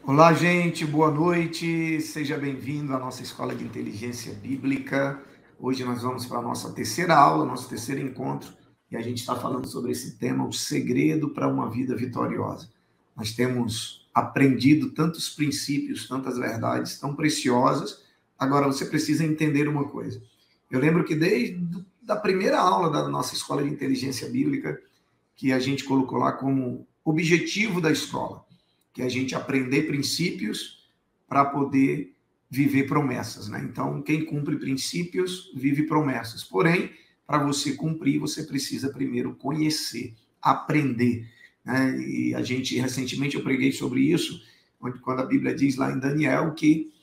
Olá, gente, boa noite. Seja bem-vindo à nossa Escola de Inteligência Bíblica. Hoje nós vamos para a nossa terceira aula, nosso terceiro encontro, e a gente está falando sobre esse tema, o segredo para uma vida vitoriosa. Nós temos aprendido tantos princípios, tantas verdades tão preciosas, agora você precisa entender uma coisa. Eu lembro que desde a primeira aula da nossa Escola de Inteligência Bíblica, que a gente colocou lá como objetivo da escola, que é a gente aprender princípios para poder viver promessas, né? Então, quem cumpre princípios vive promessas. Porém, para você cumprir, você precisa primeiro conhecer, aprender, né? E recentemente eu preguei sobre isso, quando a Bíblia diz lá em Daniel que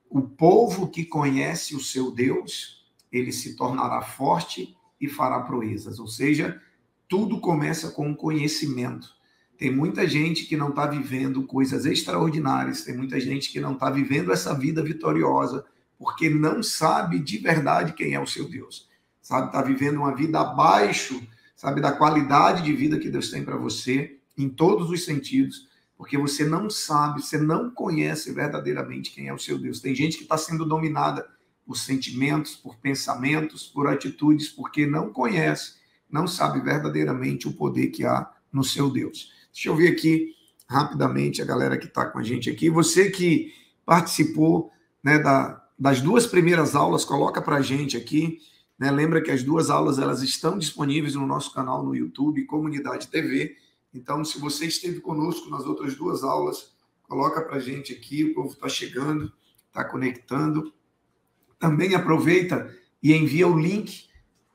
o povo que conhece o seu Deus, ele se tornará forte e fará proezas. Ou seja, tudo começa com o conhecimento. Tem muita gente que não está vivendo coisas extraordinárias, tem muita gente que não está vivendo essa vida vitoriosa, porque não sabe de verdade quem é o seu Deus. Sabe, está vivendo uma vida abaixo, sabe, da qualidade de vida que Deus tem para você, em todos os sentidos, porque você não sabe, você não conhece verdadeiramente quem é o seu Deus. Tem gente que está sendo dominada por sentimentos, por pensamentos, por atitudes, porque não conhece, não sabe verdadeiramente o poder que há no seu Deus. Deixa eu ver aqui rapidamente a galera que está com a gente aqui. Você que participou, né, das duas primeiras aulas, coloca para a gente aqui. Né? Lembra que as duas aulas elas estão disponíveis no nosso canal no YouTube, Comunidade TV. Então, se você esteve conosco nas outras duas aulas, coloca para a gente aqui. O povo está chegando, está conectando. Também aproveita e envia o link,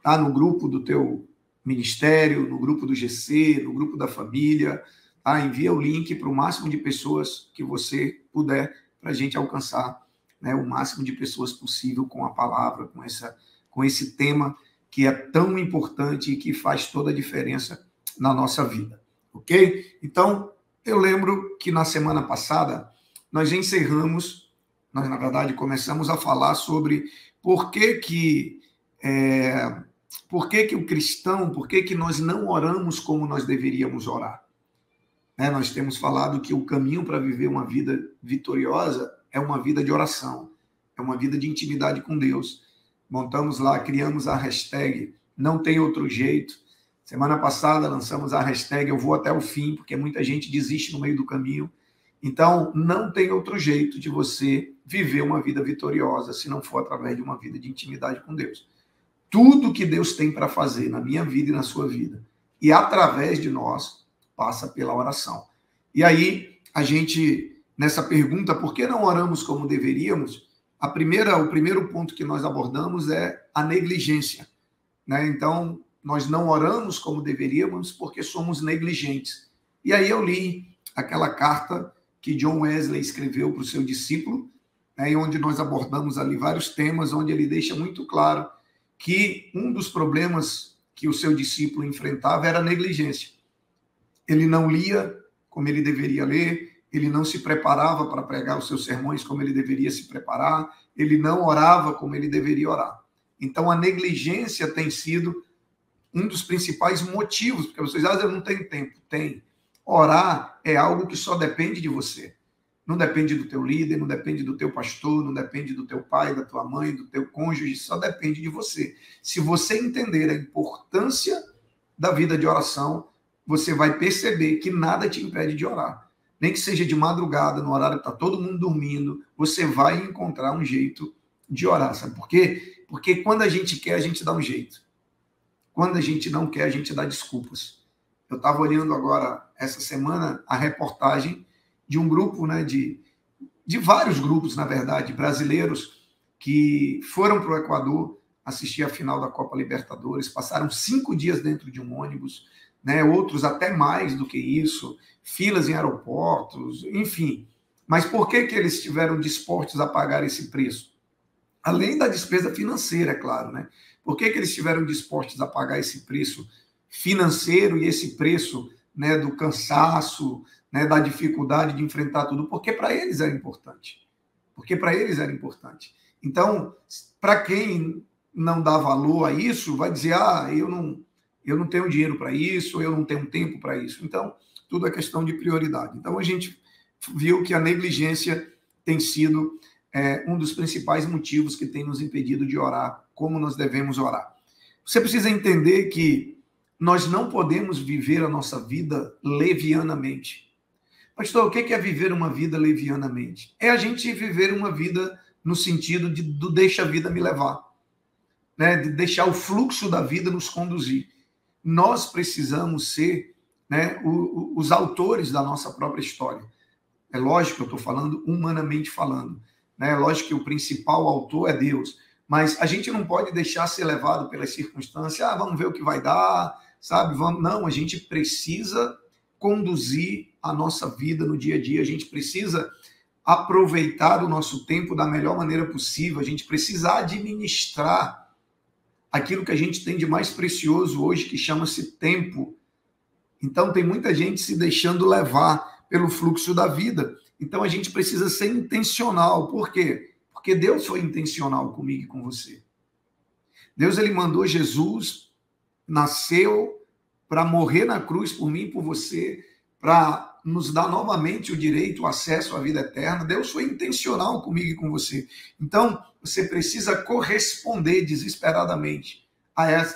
tá, no grupo do teu ministério, no grupo do GC, no grupo da família, tá? Envia o link para o máximo de pessoas que você puder, para a gente alcançar, né, o máximo de pessoas possível com a palavra, com esse tema que é tão importante e que faz toda a diferença na nossa vida, ok? Então, eu lembro que na semana passada nós na verdade, começamos a falar sobre por que o cristão, por que nós não oramos como nós deveríamos orar? Né? Nós temos falado que o caminho para viver uma vida vitoriosa é uma vida de oração, é uma vida de intimidade com Deus. Montamos lá, criamos a hashtag Não Tem Outro Jeito. Semana passada lançamos a hashtag Eu Vou Até o Fim, porque muita gente desiste no meio do caminho. Então, não tem outro jeito de você viver uma vida vitoriosa se não for através de uma vida de intimidade com Deus. Tudo que Deus tem para fazer na minha vida e na sua vida, e através de nós, passa pela oração. E aí, a gente, nessa pergunta, por que não oramos como deveríamos? O primeiro ponto que nós abordamos é a negligência. Né? Então, nós não oramos como deveríamos porque somos negligentes. E aí eu li aquela carta que John Wesley escreveu para o seu discípulo, né, onde nós abordamos ali vários temas, onde ele deixa muito claro que um dos problemas que o seu discípulo enfrentava era a negligência. Ele não lia como ele deveria ler, ele não se preparava para pregar os seus sermões como ele deveria se preparar, ele não orava como ele deveria orar. Então, a negligência tem sido um dos principais motivos, porque vocês dizem, eu não tenho tempo. Tem. Orar é algo que só depende de você. Não depende do teu líder, não depende do teu pastor, não depende do teu pai, da tua mãe, do teu cônjuge, só depende de você. Se você entender a importância da vida de oração, você vai perceber que nada te impede de orar. Nem que seja de madrugada, no horário que está todo mundo dormindo, você vai encontrar um jeito de orar. Sabe por quê? Porque quando a gente quer, a gente dá um jeito. Quando a gente não quer, a gente dá desculpas. Eu estava olhando agora, essa semana, a reportagem de um grupo, né, de vários grupos, na verdade, brasileiros, que foram para o Equador assistir a final da Copa Libertadores, passaram 5 dias dentro de um ônibus, né, outros até mais do que isso, filas em aeroportos, enfim. Mas por que eles estiveram dispostos a pagar esse preço? Além da despesa financeira, é claro, né? Por que eles estiveram dispostos a pagar esse preço financeiro e esse preço, né, do cansaço, né, da dificuldade de enfrentar tudo? Porque para eles era importante. Porque para eles era importante. Então, para quem não dá valor a isso, vai dizer, eu não tenho dinheiro para isso, eu não tenho tempo para isso. Então, tudo é questão de prioridade. Então, a gente viu que a negligência tem sido um dos principais motivos que tem nos impedido de orar, como nós devemos orar. Você precisa entender que nós não podemos viver a nossa vida levianamente. Pastor, o que é viver uma vida levianamente? É a gente viver uma vida no sentido do deixa a vida me levar, né? De deixar o fluxo da vida nos conduzir. Nós precisamos ser, né, os autores da nossa própria história. É lógico que eu estou falando humanamente falando, né? É lógico que o principal autor é Deus, mas a gente não pode deixar ser levado pelas circunstâncias. Vamos ver o que vai dar, sabe? Não, a gente precisa conduzir a nossa vida no dia a dia, a gente precisa aproveitar o nosso tempo da melhor maneira possível, a gente precisa administrar aquilo que a gente tem de mais precioso hoje, que chama-se tempo. Então, tem muita gente se deixando levar pelo fluxo da vida. Então, a gente precisa ser intencional. Por quê? Porque Deus foi intencional comigo e com você. Deus, ele mandou Jesus, nasceu para morrer na cruz por mim e por você, para nos dar novamente o direito, o acesso à vida eterna. Deus foi intencional comigo e com você. Então, você precisa corresponder desesperadamente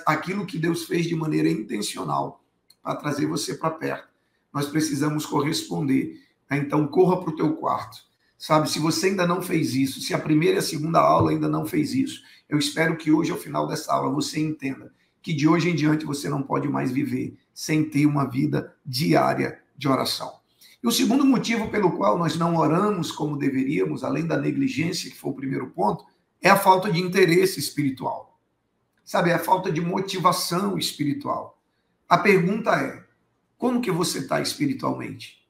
àquilo que Deus fez de maneira intencional para trazer você para perto. Nós precisamos corresponder. Então, corra para o teu quarto. Sabe, se você ainda não fez isso, se a primeira e a segunda aula ainda não fez isso, eu espero que hoje, ao final dessa aula, você entenda que de hoje em diante você não pode mais viver sem ter uma vida diária de oração. E o segundo motivo pelo qual nós não oramos como deveríamos, além da negligência, que foi o primeiro ponto, é a falta de interesse espiritual. Sabe, é a falta de motivação espiritual. A pergunta é, como que você está espiritualmente?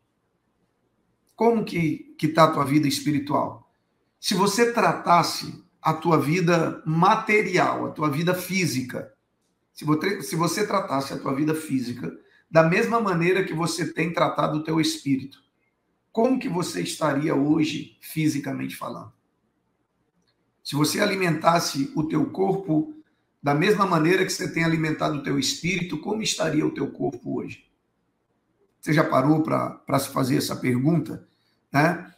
Como que está a tua vida espiritual? Se você tratasse a tua vida material, a tua vida física, se você tratasse a tua vida física da mesma maneira que você tem tratado o teu espírito, como que você estaria hoje, fisicamente falando? Se você alimentasse o teu corpo da mesma maneira que você tem alimentado o teu espírito, como estaria o teu corpo hoje? Você já parou para se fazer essa pergunta? Né?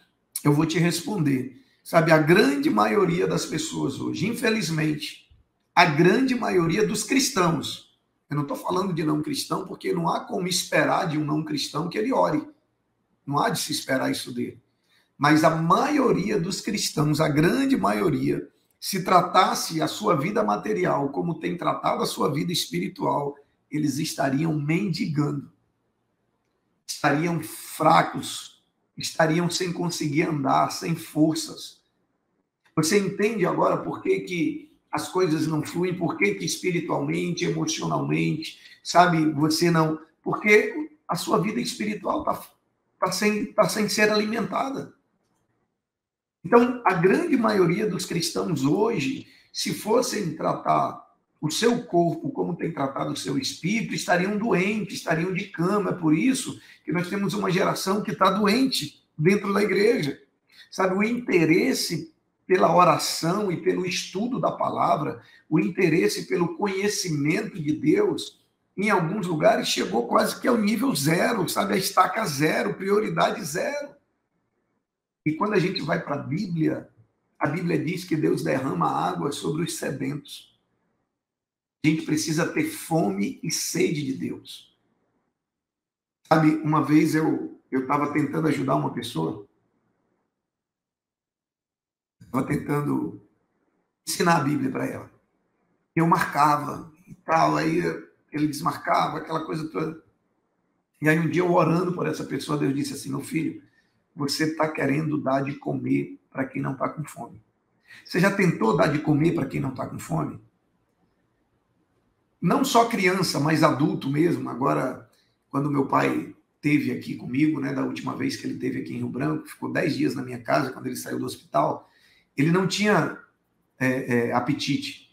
Eu vou te responder. Sabe, a grande maioria das pessoas hoje, infelizmente, a grande maioria dos cristãos, eu não estou falando de não cristão, porque não há como esperar de um não cristão que ele ore. Não há de se esperar isso dele. Mas a maioria dos cristãos, a grande maioria, se tratasse a sua vida material como tem tratado a sua vida espiritual, eles estariam mendigando. Estariam fracos, estariam sem conseguir andar, sem forças. Você entende agora por que as coisas não fluem, por que espiritualmente, emocionalmente, sabe, você não... Porque a sua vida espiritual tá sem ser alimentada. Então, a grande maioria dos cristãos hoje, se fossem tratar o seu corpo como tem tratado o seu espírito, estariam doentes, estariam de cama. É por isso que nós temos uma geração que está doente dentro da igreja. Sabe, o interesse pela oração e pelo estudo da palavra, o interesse pelo conhecimento de Deus, em alguns lugares chegou quase que ao nível zero, sabe, a estaca zero, prioridade zero. E quando a gente vai para a Bíblia diz que Deus derrama água sobre os sedentos. A gente precisa ter fome e sede de Deus. Sabe, uma vez eu estava tentando ajudar uma pessoa, estava tentando ensinar a Bíblia para ela. Eu marcava e tal, aí ele desmarcava, aquela coisa toda. E aí um dia eu orando por essa pessoa, Deus disse assim, meu filho, você está querendo dar de comer para quem não está com fome. Você já tentou dar de comer para quem não está com fome? Não só criança, mas adulto mesmo. Agora, quando meu pai esteve aqui comigo, né, da última vez que ele esteve aqui em Rio Branco, ficou 10 dias na minha casa, quando ele saiu do hospital, ele não tinha apetite.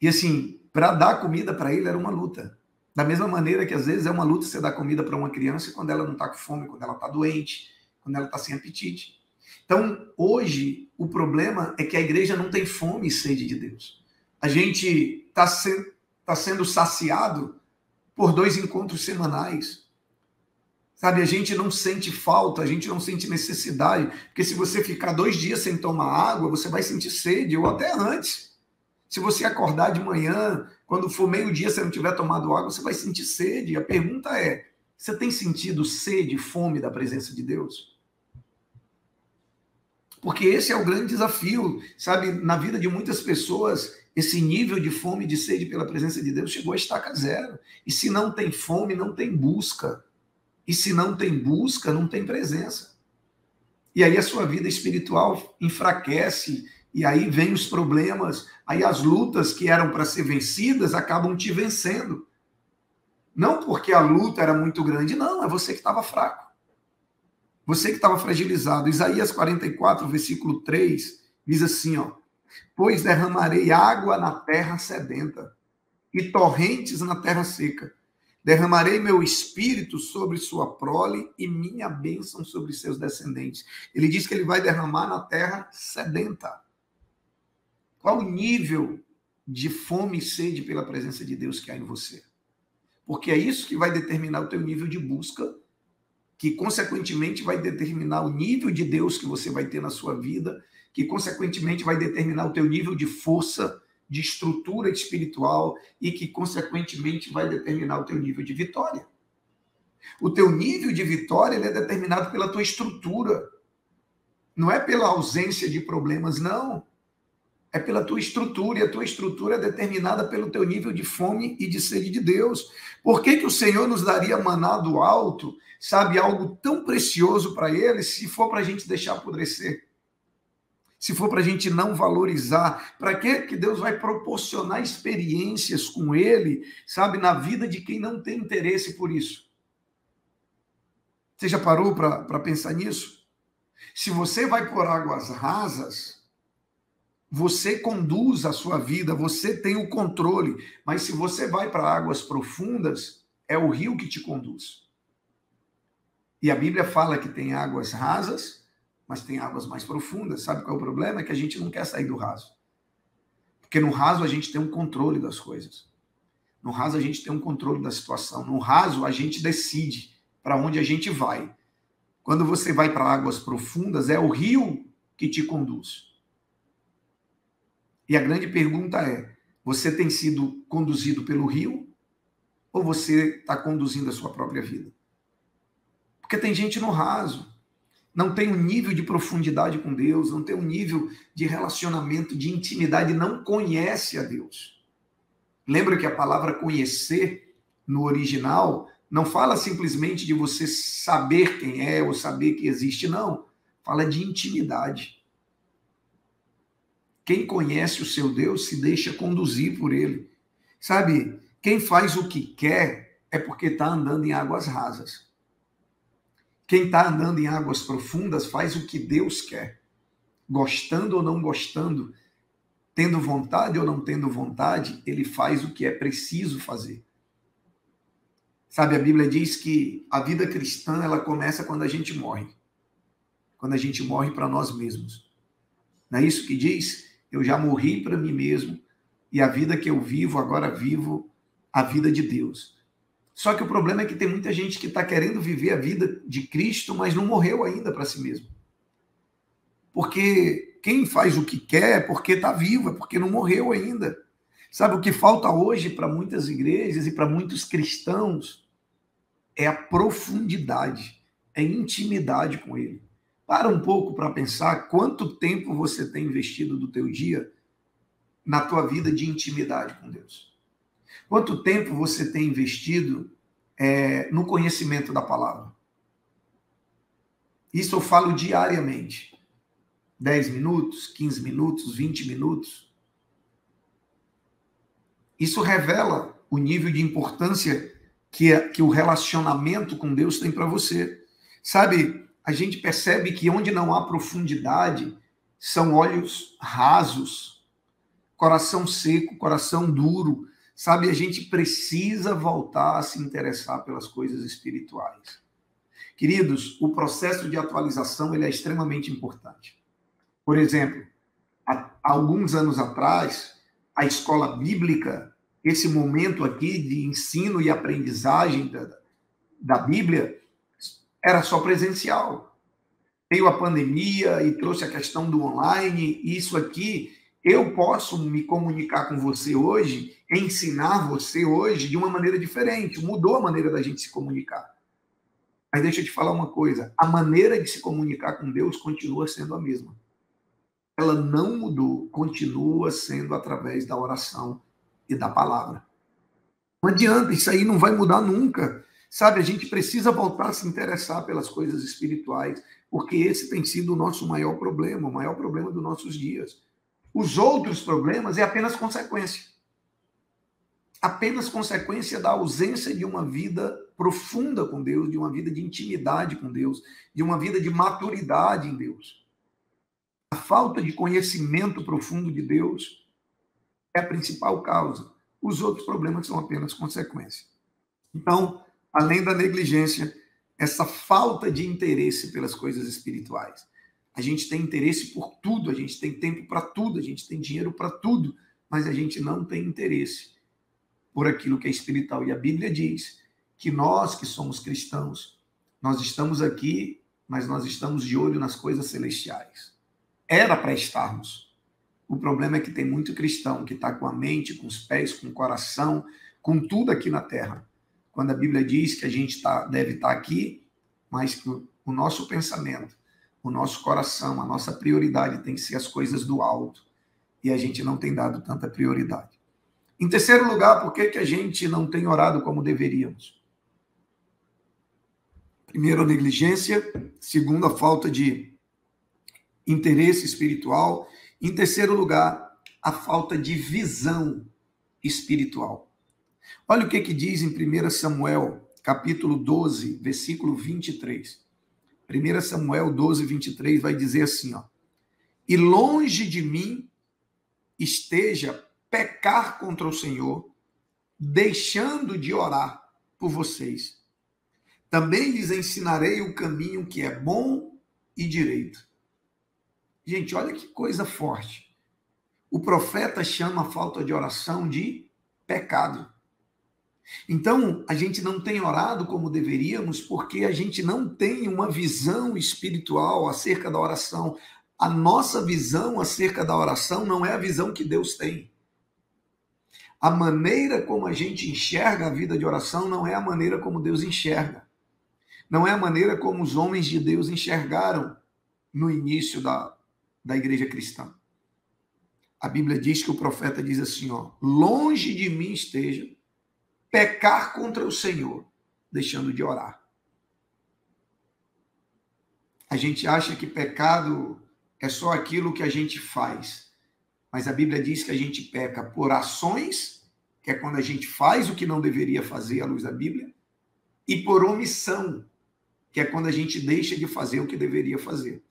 E assim, para dar comida para ele era uma luta. Da mesma maneira que às vezes é uma luta você dar comida para uma criança quando ela não está com fome, quando ela está doente, quando ela está sem apetite. Então, hoje, o problema é que a igreja não tem fome e sede de Deus. A gente está sendo saciado por 2 encontros semanais. Sabe, a gente não sente falta, a gente não sente necessidade, porque se você ficar 2 dias sem tomar água, você vai sentir sede, ou até antes. Se você acordar de manhã, quando for meio-dia, você não tiver tomado água, você vai sentir sede. A pergunta é, você tem sentido sede, fome da presença de Deus? Porque esse é o grande desafio, sabe? Na vida de muitas pessoas, esse nível de fome e de sede pela presença de Deus chegou a estaca zero. E se não tem fome, não tem busca. E se não tem busca, não tem presença. E aí a sua vida espiritual enfraquece, e aí vem os problemas, aí as lutas que eram para ser vencidas acabam te vencendo. Não porque a luta era muito grande, não, é você que estava fraco. Você que estava fragilizado. Isaías 44, versículo 3, diz assim, ó: pois derramarei água na terra sedenta e torrentes na terra seca. Derramarei meu espírito sobre sua prole e minha bênção sobre seus descendentes. Ele diz que ele vai derramar na terra sedenta. Qual o nível de fome e sede pela presença de Deus que há em você? Porque é isso que vai determinar o teu nível de busca, que consequentemente vai determinar o nível de Deus que você vai ter na sua vida, que consequentemente vai determinar o teu nível de força, de estrutura espiritual e que consequentemente vai determinar o teu nível de vitória. O teu nível de vitória ele é determinado pela tua estrutura. Não é pela ausência de problemas, não. É pela tua estrutura, e a tua estrutura é determinada pelo teu nível de fome e de sede de Deus. Por que o Senhor nos daria maná do alto, sabe, algo tão precioso para Ele, se for para a gente deixar apodrecer? Se for para a gente não valorizar, para que Deus vai proporcionar experiências com Ele, sabe, na vida de quem não tem interesse por isso? Você já parou para pensar nisso? Se você vai por águas rasas, você conduz a sua vida, você tem o controle, mas se você vai para águas profundas, é o rio que te conduz. E a Bíblia fala que tem águas rasas, mas tem águas mais profundas. Sabe qual é o problema? É que a gente não quer sair do raso. Porque no raso a gente tem um controle das coisas. No raso a gente tem um controle da situação. No raso a gente decide para onde a gente vai. Quando você vai para águas profundas, é o rio que te conduz. E a grande pergunta é, você tem sido conduzido pelo rio ou você está conduzindo a sua própria vida? Porque tem gente no raso, não tem um nível de profundidade com Deus, não tem um nível de relacionamento, de intimidade, não conhece a Deus. Lembra que a palavra conhecer, no original, não fala simplesmente de você saber quem é ou saber que existe, não. Fala de intimidade. Quem conhece o seu Deus se deixa conduzir por ele. Sabe, quem faz o que quer é porque está andando em águas rasas. Quem está andando em águas profundas faz o que Deus quer. Gostando ou não gostando, tendo vontade ou não tendo vontade, ele faz o que é preciso fazer. Sabe, a Bíblia diz que a vida cristã ela começa quando a gente morre. Quando a gente morre para nós mesmos. Não é isso que diz? Eu já morri para mim mesmo e a vida que eu vivo, agora vivo a vida de Deus. Só que o problema é que tem muita gente que está querendo viver a vida de Cristo, mas não morreu ainda para si mesmo. Porque quem faz o que quer é porque está vivo, é porque não morreu ainda. Sabe, o que falta hoje para muitas igrejas e para muitos cristãos é a profundidade, é intimidade com Ele. Para um pouco para pensar quanto tempo você tem investido do teu dia na tua vida de intimidade com Deus. Quanto tempo você tem investido no conhecimento da palavra? Isso eu falo diariamente. 10 minutos, 15 minutos, 20 minutos. Isso revela o nível de importância que o relacionamento com Deus tem para você. Sabe, a gente percebe que onde não há profundidade, são olhos rasos, coração seco, coração duro. Sabe, a gente precisa voltar a se interessar pelas coisas espirituais. Queridos, o processo de atualização ele é extremamente importante. Por exemplo, há alguns anos atrás, a escola bíblica, esse momento aqui de ensino e aprendizagem da Bíblia, era só presencial. Veio a pandemia e trouxe a questão do online. Isso aqui, eu posso me comunicar com você hoje, ensinar você hoje de uma maneira diferente. Mudou a maneira da gente se comunicar. Mas deixa eu te falar uma coisa, a maneira de se comunicar com Deus continua sendo a mesma. Ela não mudou, continua sendo através da oração e da palavra. Não adianta, isso aí não vai mudar nunca. Sabe, a gente precisa voltar a se interessar pelas coisas espirituais, porque esse tem sido o nosso maior problema, o maior problema dos nossos dias. Os outros problemas é apenas consequência. Apenas consequência da ausência de uma vida profunda com Deus, de uma vida de intimidade com Deus, de uma vida de maturidade em Deus. A falta de conhecimento profundo de Deus é a principal causa. Os outros problemas são apenas consequência. Então, além da negligência, essa falta de interesse pelas coisas espirituais. A gente tem interesse por tudo, a gente tem tempo para tudo, a gente tem dinheiro para tudo, mas a gente não tem interesse por aquilo que é espiritual. E a Bíblia diz que nós que somos cristãos, nós estamos aqui, mas nós estamos de olho nas coisas celestiais. Era para estarmos. O problema é que tem muito cristão que está com a mente, com os pés, com o coração, com tudo aqui na terra. Quando a Bíblia diz que a gente deve estar aqui, mas que o nosso pensamento, o nosso coração, a nossa prioridade tem que ser as coisas do alto. E a gente não tem dado tanta prioridade. Em terceiro lugar, por que a gente não tem orado como deveríamos? Primeiro, a negligência. Segundo, a falta de interesse espiritual. Em terceiro lugar, a falta de visão espiritual. Olha o que diz em 1 Samuel, capítulo 12, versículo 23. 1 Samuel 12, 23 vai dizer assim, ó: e longe de mim esteja pecar contra o Senhor, deixando de orar por vocês. Também lhes ensinarei o caminho que é bom e direito. Gente, olha que coisa forte. O profeta chama a falta de oração de pecado. Então, a gente não tem orado como deveríamos porque a gente não tem uma visão espiritual acerca da oração. A nossa visão acerca da oração não é a visão que Deus tem. A maneira como a gente enxerga a vida de oração não é a maneira como Deus enxerga. Não é a maneira como os homens de Deus enxergaram no início da igreja cristã. A Bíblia diz que o profeta diz assim, ó: longe de mim esteja pecar contra o Senhor, deixando de orar. A gente acha que pecado é só aquilo que a gente faz, mas a Bíblia diz que a gente peca por ações, que é quando a gente faz o que não deveria fazer à luz da Bíblia, e por omissão, que é quando a gente deixa de fazer o que deveria fazer.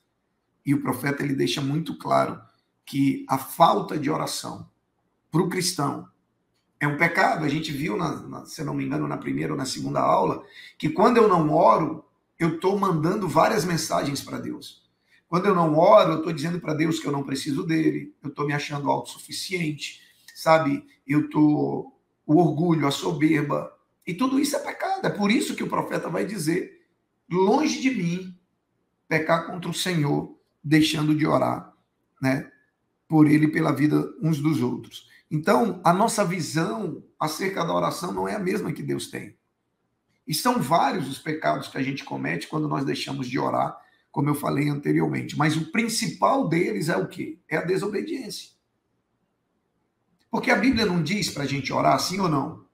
E o profeta ele deixa muito claro que a falta de oração para o cristão é um pecado. A gente viu, se não me engano, na primeira ou na segunda aula, que quando eu não oro, eu estou mandando várias mensagens para Deus. Quando eu não oro, eu estou dizendo para Deus que eu não preciso dele, eu estou me achando autossuficiente, sabe? O orgulho, a soberba, e tudo isso é pecado. É por isso que o profeta vai dizer: longe de mim pecar contra o Senhor, deixando de orar, né, por ele e pela vida uns dos outros. Então, a nossa visão acerca da oração não é a mesma que Deus tem. E são vários os pecados que a gente comete quando nós deixamos de orar, como eu falei anteriormente. Mas o principal deles é o quê? É a desobediência. Porque a Bíblia não diz para a gente orar, sim ou não?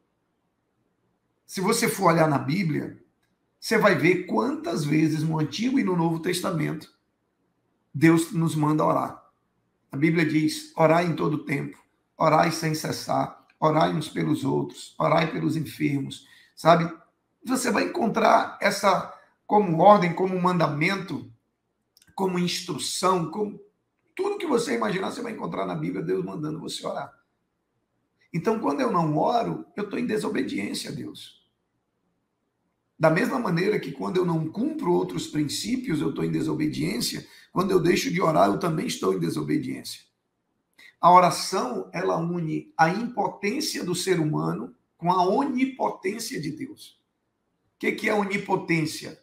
Se você for olhar na Bíblia, você vai ver quantas vezes no Antigo e no Novo Testamento Deus nos manda orar. A Bíblia diz: orai em todo tempo, orai sem cessar, orai uns pelos outros, orai pelos enfermos, sabe? Você vai encontrar essa como ordem, como mandamento, como instrução, como tudo que você imaginar, você vai encontrar na Bíblia Deus mandando você orar. Então, quando eu não oro, eu estou em desobediência a Deus. Da mesma maneira que quando eu não cumpro outros princípios, eu estou em desobediência, quando eu deixo de orar, eu também estou em desobediência. A oração, ela une a impotência do ser humano com a onipotência de Deus. O que é onipotência?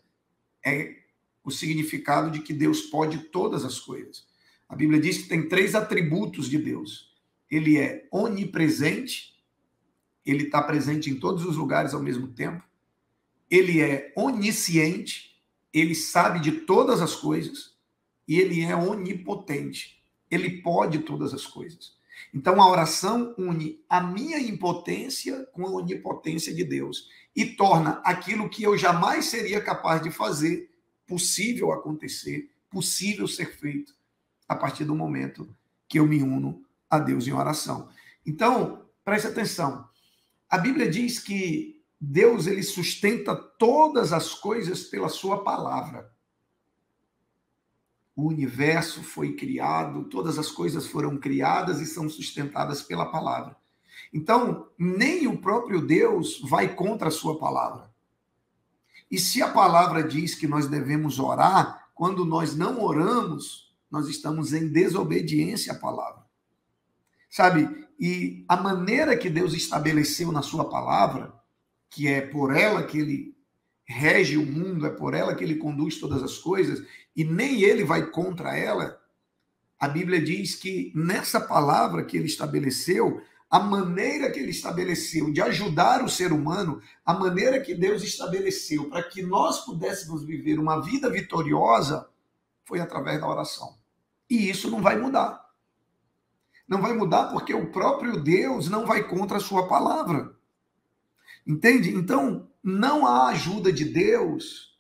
é o significado de que Deus pode todas as coisas. A Bíblia diz que tem 3 atributos de Deus. Ele é onipresente, ele está presente em todos os lugares ao mesmo tempo. Ele é onisciente, ele sabe de todas as coisas. E ele é onipotente, ele pode todas as coisas. Então a oração une a minha impotência com a onipotência de Deus e torna aquilo que eu jamais seria capaz de fazer possível acontecer, possível ser feito a partir do momento que eu me uno a Deus em oração. Então, preste atenção. A Bíblia diz que Deus ele sustenta todas as coisas pela sua palavra. O universo foi criado, todas as coisas foram criadas e são sustentadas pela palavra. Então, nem o próprio Deus vai contra a sua palavra. E se a palavra diz que nós devemos orar, quando nós não oramos, nós estamos em desobediência à palavra. Sabe? E a maneira que Deus estabeleceu na sua palavra, que é por ela que ele rege o mundo, é por ela que ele conduz todas as coisas, e nem ele vai contra ela, a Bíblia diz que nessa palavra que ele estabeleceu, a maneira que ele estabeleceu de ajudar o ser humano, a maneira que Deus estabeleceu para que nós pudéssemos viver uma vida vitoriosa, foi através da oração. E isso não vai mudar. Não vai mudar porque o próprio Deus não vai contra a sua palavra. Entende? Então, não há ajuda de Deus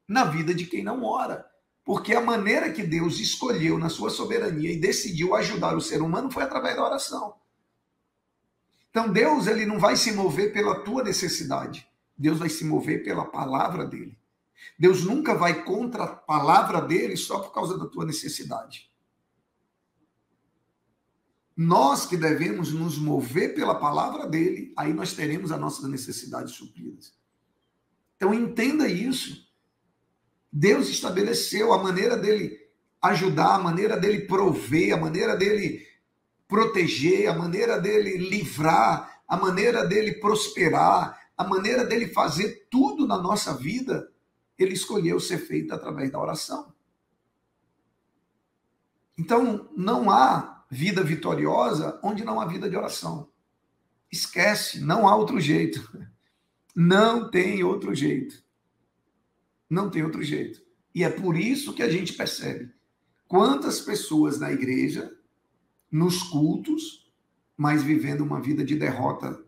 na vida de quem não ora. Porque a maneira que Deus escolheu na sua soberania e decidiu ajudar o ser humano foi através da oração. Então, Deus ele não vai se mover pela tua necessidade. Deus vai se mover pela palavra dele. Deus nunca vai contra a palavra dele só por causa da tua necessidade. Nós que devemos nos mover pela palavra dele, aí nós teremos as nossas necessidades supridas. Então entenda isso. Deus estabeleceu a maneira dele ajudar, a maneira dele prover, a maneira dele proteger, a maneira dele livrar, a maneira dele prosperar, a maneira dele fazer tudo na nossa vida, ele escolheu ser feito através da oração. Então não há vida vitoriosa onde não há vida de oração. Esquece, não há outro jeito. Não tem outro jeito. Não tem outro jeito. E é por isso que a gente percebe quantas pessoas na igreja, nos cultos, mas vivendo uma vida de derrota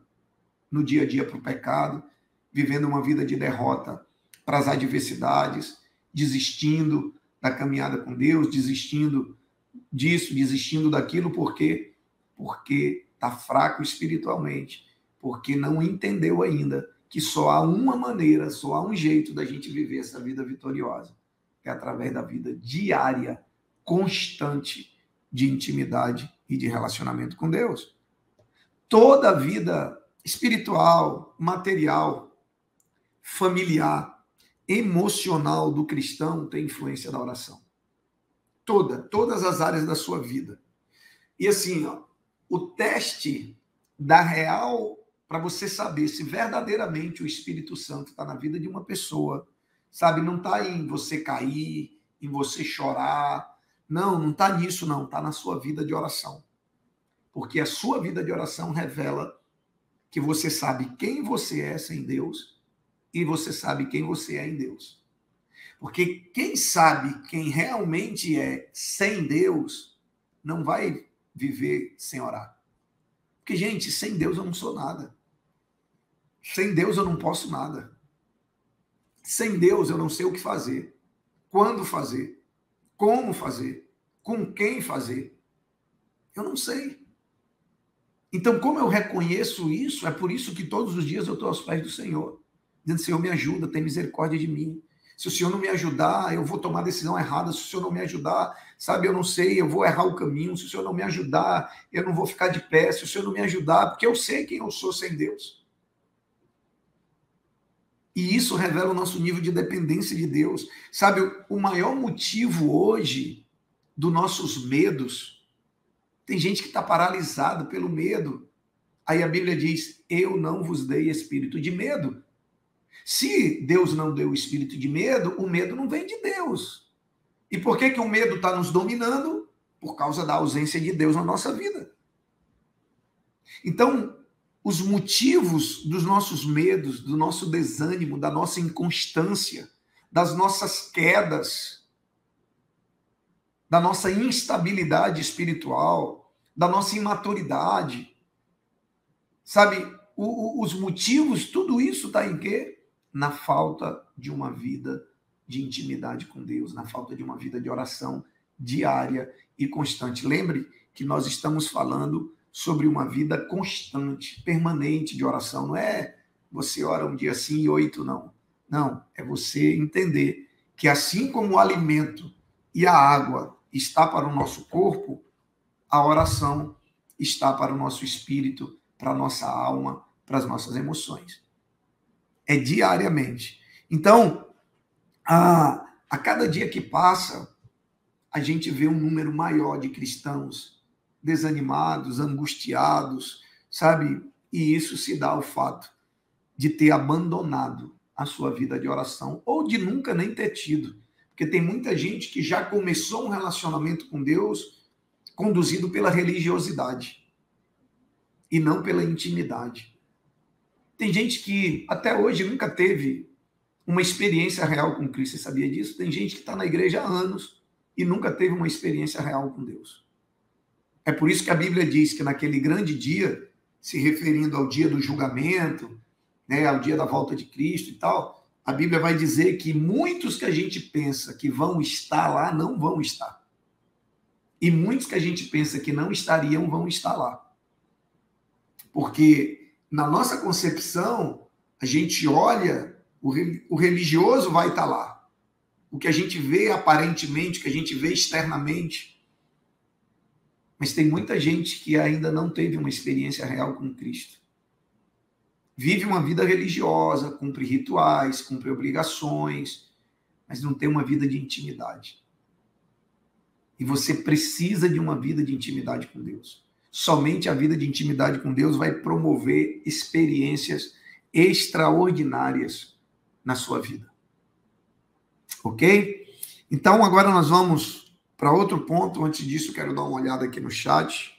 no dia a dia para o pecado, vivendo uma vida de derrota para as adversidades, desistindo da caminhada com Deus, desistindo disso, desistindo daquilo, porque está fraco espiritualmente, porque não entendeu ainda que só há uma maneira, só há um jeito da gente viver essa vida vitoriosa, é através da vida diária, constante de intimidade e de relacionamento com Deus. Toda a vida espiritual, material, familiar, emocional do cristão tem influência da oração. Todas as áreas da sua vida. E assim, ó, o teste da real, para você saber se verdadeiramente o Espírito Santo está na vida de uma pessoa, sabe? Não está em você cair, em você chorar. Não está nisso, não. Está na sua vida de oração. Porque a sua vida de oração revela que você sabe quem você é sem Deus e você sabe quem você é em Deus. Porque quem sabe quem realmente é sem Deus não vai viver sem orar. Porque, gente, sem Deus eu não sou nada. Sem Deus eu não posso nada. Sem Deus eu não sei o que fazer, quando fazer, como fazer, com quem fazer. Eu não sei. Então, como eu reconheço isso, é por isso que todos os dias eu estou aos pés do Senhor, dizendo: Senhor, me ajuda, tem misericórdia de mim. Se o Senhor não me ajudar, eu vou tomar a decisão errada. Se o Senhor não me ajudar, sabe, eu não sei, eu vou errar o caminho. Se o Senhor não me ajudar, eu não vou ficar de pé. Se o Senhor não me ajudar, porque eu sei quem eu sou sem Deus. E isso revela o nosso nível de dependência de Deus. Sabe, o maior motivo hoje dos nossos medos, tem gente que está paralisado pelo medo. Aí a Bíblia diz: eu não vos dei espírito de medo. Se Deus não deu o espírito de medo, o medo não vem de Deus. E por que o medo está nos dominando? Por causa da ausência de Deus na nossa vida. Então, os motivos dos nossos medos, do nosso desânimo, da nossa inconstância, das nossas quedas, da nossa instabilidade espiritual, da nossa imaturidade, sabe? Os motivos, tudo isso está em quê? Na falta de uma vida de intimidade com Deus, na falta de uma vida de oração diária e constante. Lembre que nós estamos falando sobre uma vida constante, permanente de oração. Não é você ora um dia sim e 8 não. Não, é você entender que assim como o alimento e a água está para o nosso corpo, a oração está para o nosso espírito, para a nossa alma, para as nossas emoções. É diariamente. Então, a cada dia que passa, a gente vê um número maior de cristãos desanimados, angustiados, sabe? E isso se dá ao fato de ter abandonado a sua vida de oração ou de nunca nem ter tido. Porque tem muita gente que já começou um relacionamento com Deus conduzido pela religiosidade e não pela intimidade. Tem gente que até hoje nunca teve uma experiência real com Cristo. Você sabia disso? Tem gente que está na igreja há anos e nunca teve uma experiência real com Deus. É por isso que a Bíblia diz que naquele grande dia, se referindo ao dia do julgamento, né, ao dia da volta de Cristo e tal, a Bíblia vai dizer que muitos que a gente pensa que vão estar lá, não vão estar. E muitos que a gente pensa que não estariam, vão estar lá. Porque na nossa concepção, a gente olha, o religioso vai estar lá. O que a gente vê aparentemente, o que a gente vê externamente. Mas tem muita gente que ainda não teve uma experiência real com Cristo. Vive uma vida religiosa, cumpre rituais, cumpre obrigações, mas não tem uma vida de intimidade. E você precisa de uma vida de intimidade com Deus. Somente a vida de intimidade com Deus vai promover experiências extraordinárias na sua vida. Ok? Então, agora nós vamos para outro ponto. Antes disso, quero dar uma olhada aqui no chat.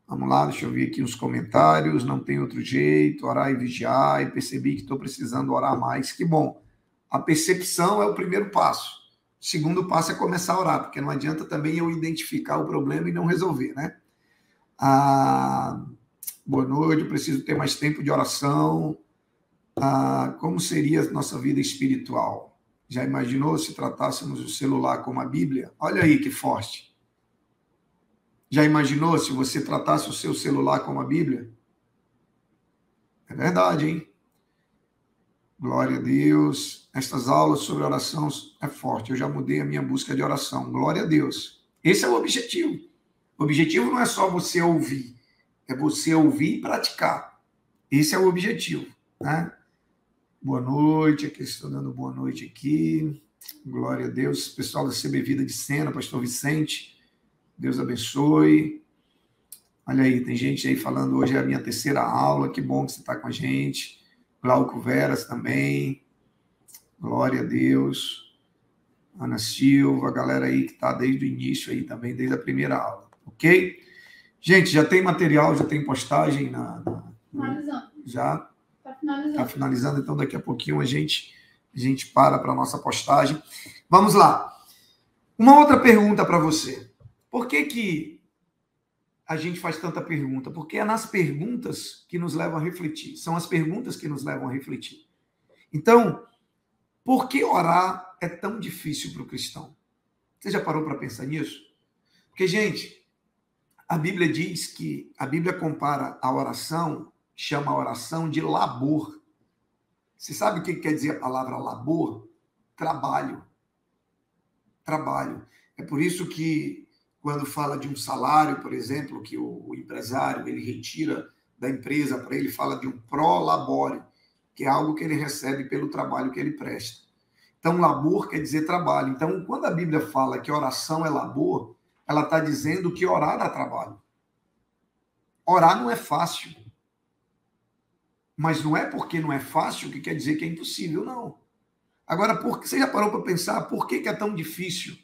Vamos lá, deixa eu ver aqui os comentários. Não tem outro jeito, orar e vigiar. E percebi que estou precisando orar mais. Que bom. A percepção é o primeiro passo. O segundo passo é começar a orar, porque não adianta também eu identificar o problema e não resolver, né? Boa noite, eu preciso ter mais tempo de oração. Como seria a nossa vida espiritual? Já imaginou se tratássemos o celular como a Bíblia? Olha aí que forte. Já imaginou se você tratasse o seu celular como a Bíblia? É verdade, hein? Glória a Deus. Estas aulas sobre oração é forte. Eu já mudei a minha busca de oração. Glória a Deus. Esse é o objetivo. O objetivo não é só você ouvir, é você ouvir e praticar. Esse é o objetivo, né? Boa noite, aqui estou dando boa noite aqui. Glória a Deus. Pessoal da CB Vida de Sena, pastor Vicente, Deus abençoe. Olha aí, tem gente aí falando, hoje é a minha terceira aula, que bom que você está com a gente. Glauco Veras também. Glória a Deus. Ana Silva, a galera aí que está desde o início aí também, desde a primeira aula. Ok? Gente, já tem material, já tem postagem Finalizando. Já? Está finalizando. Está finalizando, então daqui a pouquinho a gente para a nossa postagem. Vamos lá. Uma outra pergunta para você. Por que a gente faz tanta pergunta? Porque é nas perguntas que nos levam a refletir. São as perguntas que nos levam a refletir. Então, por que orar é tão difícil para o cristão? Você já parou para pensar nisso? Porque, gente, a Bíblia diz que a Bíblia compara a oração, chama a oração de labor. Você sabe o que quer dizer a palavra labor? Trabalho. Trabalho. É por isso que quando fala de um salário, por exemplo, que o empresário ele retira da empresa para ele, fala de um pró-labore, que é algo que ele recebe pelo trabalho que ele presta. Então, labor quer dizer trabalho. Então, quando a Bíblia fala que oração é labor, ela está dizendo que orar dá trabalho. Orar não é fácil. Mas não é porque não é fácil que quer dizer que é impossível, não. Agora, você já parou para pensar por que é tão difícil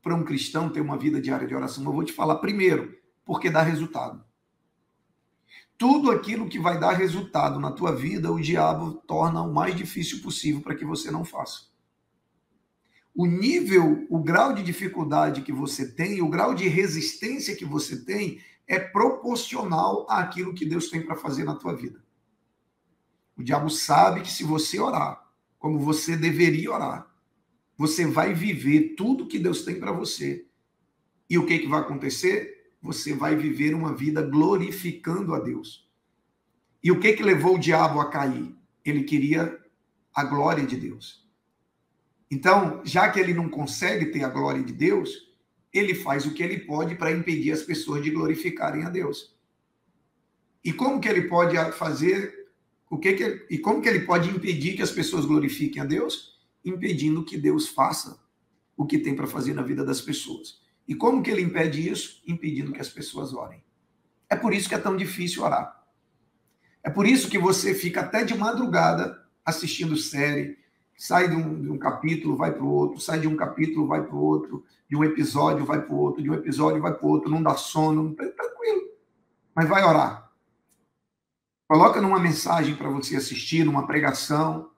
para um cristão ter uma vida diária de oração? Eu vou te falar primeiro, porque dá resultado. Tudo aquilo que vai dar resultado na tua vida, o diabo torna o mais difícil possível para que você não faça. O nível, o grau de dificuldade que você tem, o grau de resistência que você tem é proporcional àquilo que Deus tem para fazer na tua vida. O diabo sabe que se você orar como você deveria orar, você vai viver tudo que Deus tem para você. E o que vai acontecer? Você vai viver uma vida glorificando a Deus. E o que levou o diabo a cair? Ele queria a glória de Deus. Então, já que ele não consegue ter a glória de Deus, ele faz o que ele pode para impedir as pessoas de glorificarem a Deus. E como que ele pode fazer? E como que ele pode impedir que as pessoas glorifiquem a Deus? Impedindo que Deus faça o que tem para fazer na vida das pessoas. E como que ele impede isso? Impedindo que as pessoas orem. É por isso que é tão difícil orar. É por isso que você fica até de madrugada assistindo série, sai de um capítulo, vai para o outro, sai de um capítulo, vai para o outro, de um episódio, vai para o outro, de um episódio, vai para o outro, não dá sono, tranquilo, mas vai orar. Coloca numa mensagem para você assistir, numa pregação,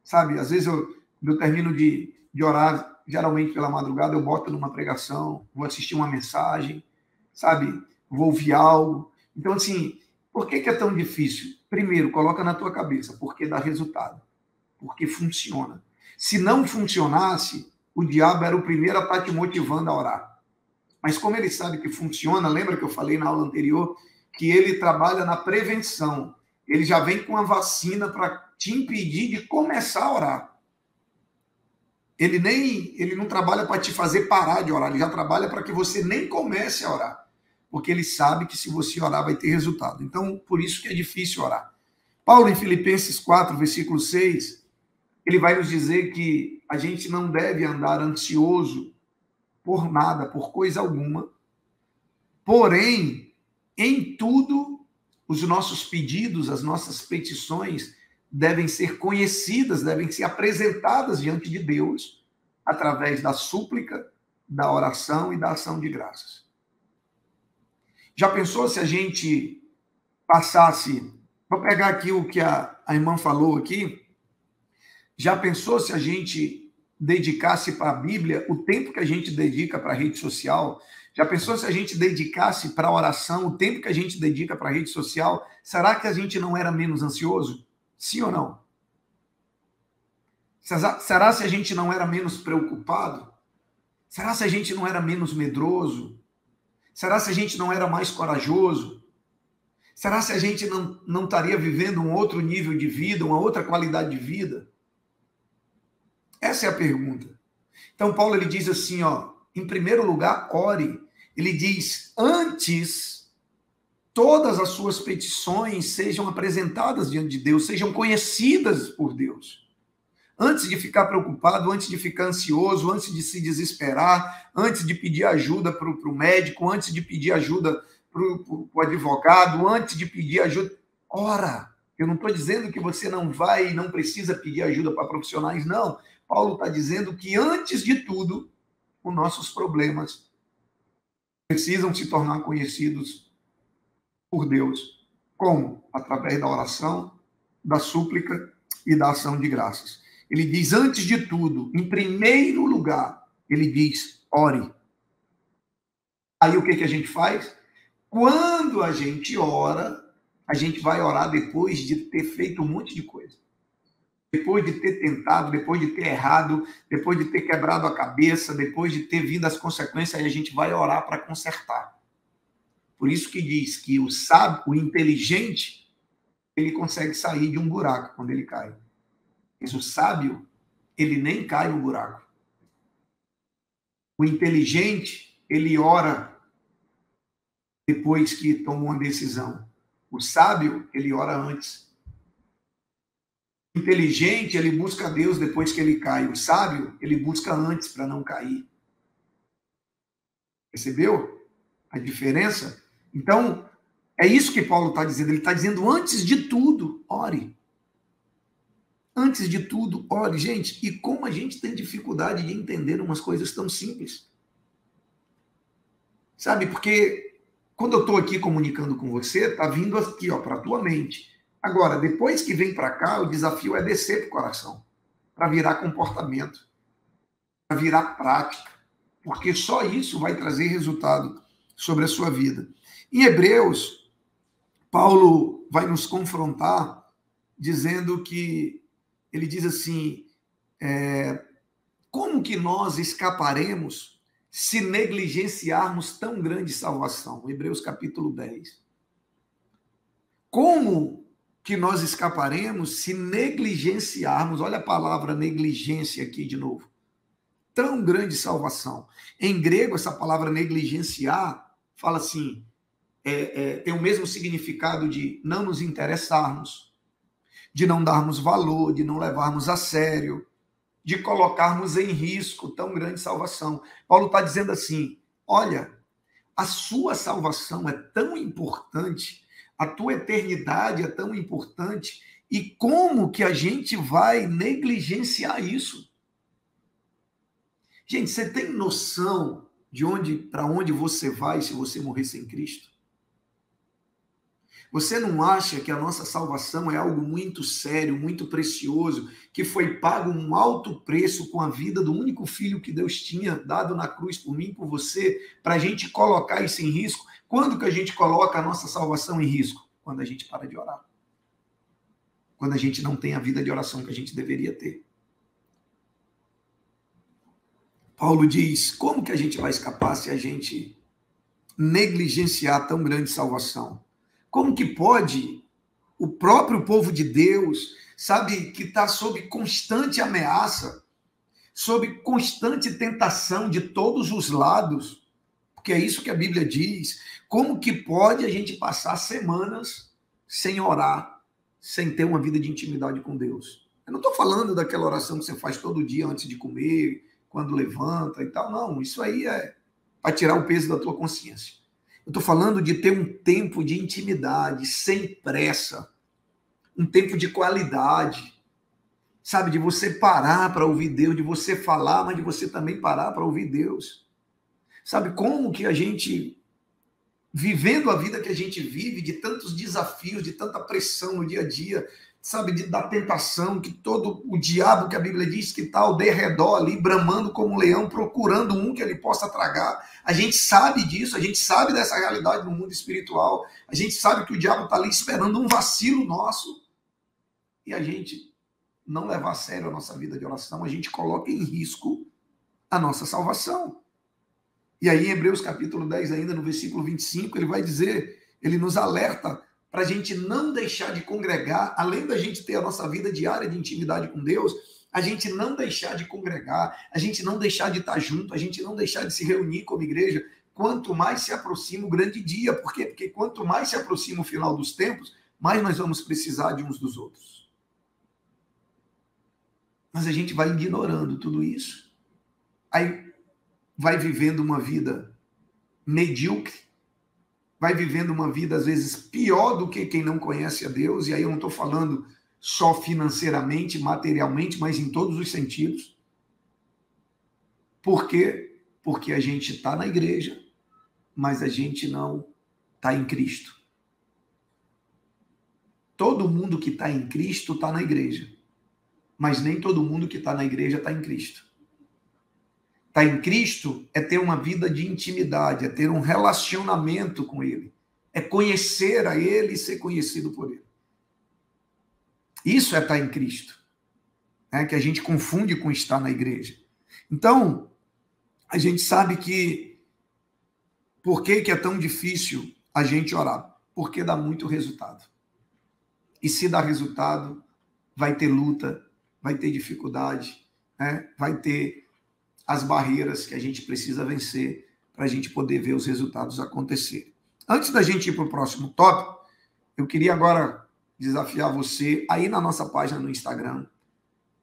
sabe? Às vezes eu termino de orar, geralmente pela madrugada, eu boto numa pregação, vou assistir uma mensagem, sabe? Vou ouvir algo. Então, assim, por que é tão difícil? Primeiro, coloca na tua cabeça, porque dá resultado, porque funciona. Se não funcionasse, o diabo era o primeiro a estar te motivando a orar. Mas como ele sabe que funciona, lembra que eu falei na aula anterior que ele trabalha na prevenção. Ele já vem com a vacina para te impedir de começar a orar. Ele não trabalha para te fazer parar de orar, ele já trabalha para que você nem comece a orar. Porque ele sabe que se você orar vai ter resultado. Então, por isso que é difícil orar. Paulo, em Filipenses 4, versículo 6, ele vai nos dizer que a gente não deve andar ansioso por nada, por coisa alguma. Porém, em tudo, os nossos pedidos, as nossas petições devem ser conhecidas, devem ser apresentadas diante de Deus através da súplica, da oração e da ação de graças. Já pensou se a gente passasse... Vou pegar aqui o que a irmã falou aqui. Já pensou se a gente dedicasse para a Bíblia o tempo que a gente dedica para a rede social? Já pensou se a gente dedicasse para a oração o tempo que a gente dedica para a rede social? Será que a gente não era menos ansioso? Sim ou não? Será se a gente não era menos preocupado? Será se a gente não era menos medroso? Será se a gente não era mais corajoso? Será se a gente não estaria vivendo um outro nível de vida, uma outra qualidade de vida? Essa é a pergunta. Então, Paulo ele diz assim, em primeiro lugar, ore. Ele diz, antes, todas as suas petições sejam apresentadas diante de Deus, sejam conhecidas por Deus. Antes de ficar preocupado, antes de ficar ansioso, antes de se desesperar, antes de pedir ajuda para o médico, antes de pedir ajuda para o advogado, antes de pedir ajuda, ora. Eu não estou dizendo que você não precisa pedir ajuda para profissionais, não. Paulo está dizendo que, antes de tudo, os nossos problemas precisam se tornar conhecidos por Deus. Como? Através da oração, da súplica e da ação de graças. Ele diz, antes de tudo, em primeiro lugar, ele diz, ore. Aí o que a gente faz? Quando a gente ora, a gente vai orar depois de ter feito um monte de coisa. Depois de ter tentado, depois de ter errado, depois de ter quebrado a cabeça, depois de ter vindo as consequências, aí a gente vai orar para consertar. Por isso que diz que o sábio, o inteligente, ele consegue sair de um buraco quando ele cai. Mas o sábio, ele nem cai no buraco. O inteligente, ele ora depois que toma uma decisão. O sábio, ele ora antes. O inteligente, ele busca Deus depois que ele cai. O sábio, ele busca antes para não cair. Percebeu a diferença? Então, É isso que Paulo está dizendo. Ele está dizendo, antes de tudo, ore. Antes de tudo, ore. Gente, e como a gente tem dificuldade de entender umas coisas tão simples. Sabe, porque quando eu estou aqui comunicando com você, está vindo aqui, para a tua mente. Agora, depois que vem para cá, o desafio é descer para o coração, para virar comportamento, para virar prática, porque só isso vai trazer resultado sobre a sua vida. Em Hebreus, Paulo vai nos confrontar dizendo que, ele diz assim, como que nós escaparemos se negligenciarmos tão grande salvação? Hebreus capítulo 10. Como que nós escaparemos se negligenciarmos, olha a palavra negligência aqui de novo, tão grande salvação. Em grego, essa palavra negligenciar fala assim, tem o mesmo significado de não nos interessarmos, de não darmos valor, de não levarmos a sério, de colocarmos em risco tão grande salvação. Paulo está dizendo assim, olha, a sua salvação é tão importante, a tua eternidade é tão importante, e como que a gente vai negligenciar isso? Gente, você tem noção de para onde você vai se você morrer sem Cristo? Você não acha que a nossa salvação é algo muito sério, muito precioso, que foi pago um alto preço com a vida do único filho que Deus tinha dado na cruz por mim e por você, para a gente colocar isso em risco? Quando que a gente coloca a nossa salvação em risco? Quando a gente para de orar. Quando a gente não tem a vida de oração que a gente deveria ter. Paulo diz, como que a gente vai escapar se a gente negligenciar tão grande salvação? Como que pode o próprio povo de Deus, sabe, que está sob constante ameaça, sob constante tentação de todos os lados, porque é isso que a Bíblia diz, como que pode a gente passar semanas sem orar, sem ter uma vida de intimidade com Deus? Eu não estou falando daquela oração que você faz todo dia antes de comer, quando levanta e tal, não, isso aí é para tirar o peso da tua consciência. Eu estou falando de ter um tempo de intimidade, sem pressa, um tempo de qualidade, sabe, de você parar para ouvir Deus, de você falar, mas de você também parar para ouvir Deus. Sabe como que a gente, vivendo a vida que a gente vive, de tantos desafios, de tanta pressão no dia a dia, sabe, da tentação, que todo o diabo que a Bíblia diz que está ao derredor ali, bramando como um leão, procurando um que ele possa tragar. A gente sabe disso, a gente sabe dessa realidade no mundo espiritual, a gente sabe que o diabo está ali esperando um vacilo nosso, e a gente não levar a sério a nossa vida de oração, a gente coloca em risco a nossa salvação. E aí em Hebreus capítulo 10, ainda no versículo 25, ele vai dizer, ele nos alerta para a gente não deixar de congregar, além da gente ter a nossa vida diária de intimidade com Deus, a gente não deixar de congregar, a gente não deixar de estar junto, a gente não deixar de se reunir como igreja, quanto mais se aproxima o grande dia. Por quê? Porque quanto mais se aproxima o final dos tempos, mais nós vamos precisar de uns dos outros. Mas a gente vai ignorando tudo isso, aí vai vivendo uma vida medíocre, vai vivendo uma vida, às vezes, pior do que quem não conhece a Deus, e aí eu não estou falando só financeiramente, materialmente, mas em todos os sentidos. Por quê? Porque a gente está na igreja, mas a gente não está em Cristo. Todo mundo que está em Cristo está na igreja, mas nem todo mundo que está na igreja está em Cristo. Estar em Cristo é ter uma vida de intimidade, é ter um relacionamento com Ele, é conhecer a Ele e ser conhecido por Ele. Isso é estar em Cristo, que a gente confunde com estar na igreja. Então, a gente sabe que por que é tão difícil a gente orar? Porque dá muito resultado. E se dá resultado, vai ter luta, vai ter dificuldade, vai ter as barreiras que a gente precisa vencer para a gente poder ver os resultados acontecer. Antes da gente ir para o próximo tópico, eu queria agora desafiar você a ir na nossa página no Instagram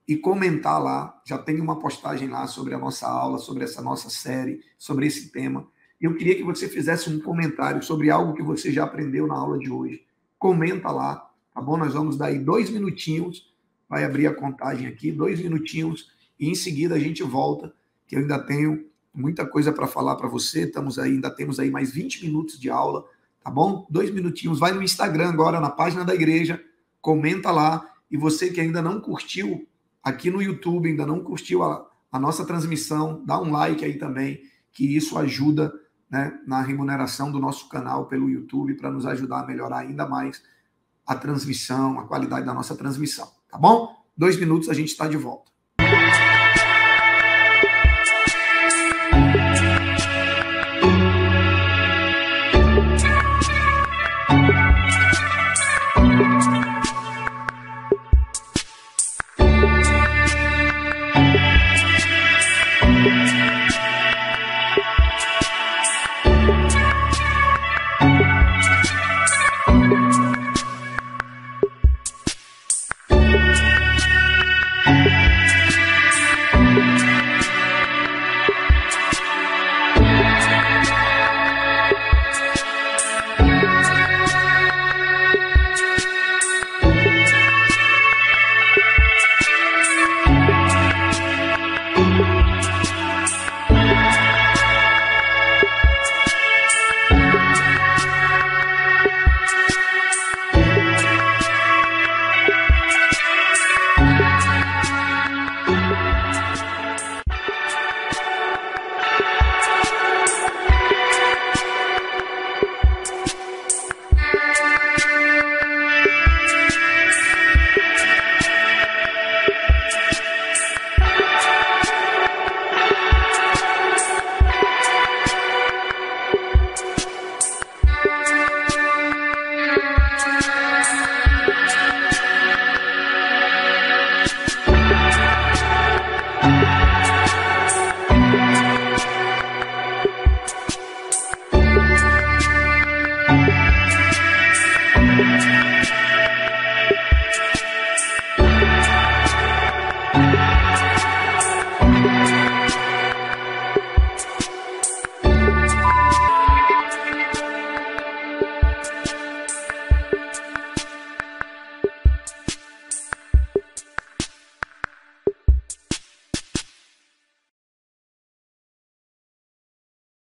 e comentar lá. Já tem uma postagem lá sobre a nossa aula, sobre essa nossa série, sobre esse tema. eu queria que você fizesse um comentário sobre algo que você já aprendeu na aula de hoje. Comenta lá, tá bom? Nós vamos dar aí 2 minutinhos, vai abrir a contagem aqui, 2 minutinhos, e em seguida a gente volta, que eu ainda tenho muita coisa para falar para você. Ainda temos aí mais 20 minutos de aula, tá bom? 2 minutinhos, vai no Instagram agora, na página da igreja, comenta lá, e você que ainda não curtiu aqui no YouTube, ainda não curtiu a nossa transmissão, dá um like aí também, que isso ajuda, né, na remuneração do nosso canal pelo YouTube, para nos ajudar a melhorar ainda mais a transmissão, a qualidade da nossa transmissão, tá bom? 2 minutos, a gente está de volta.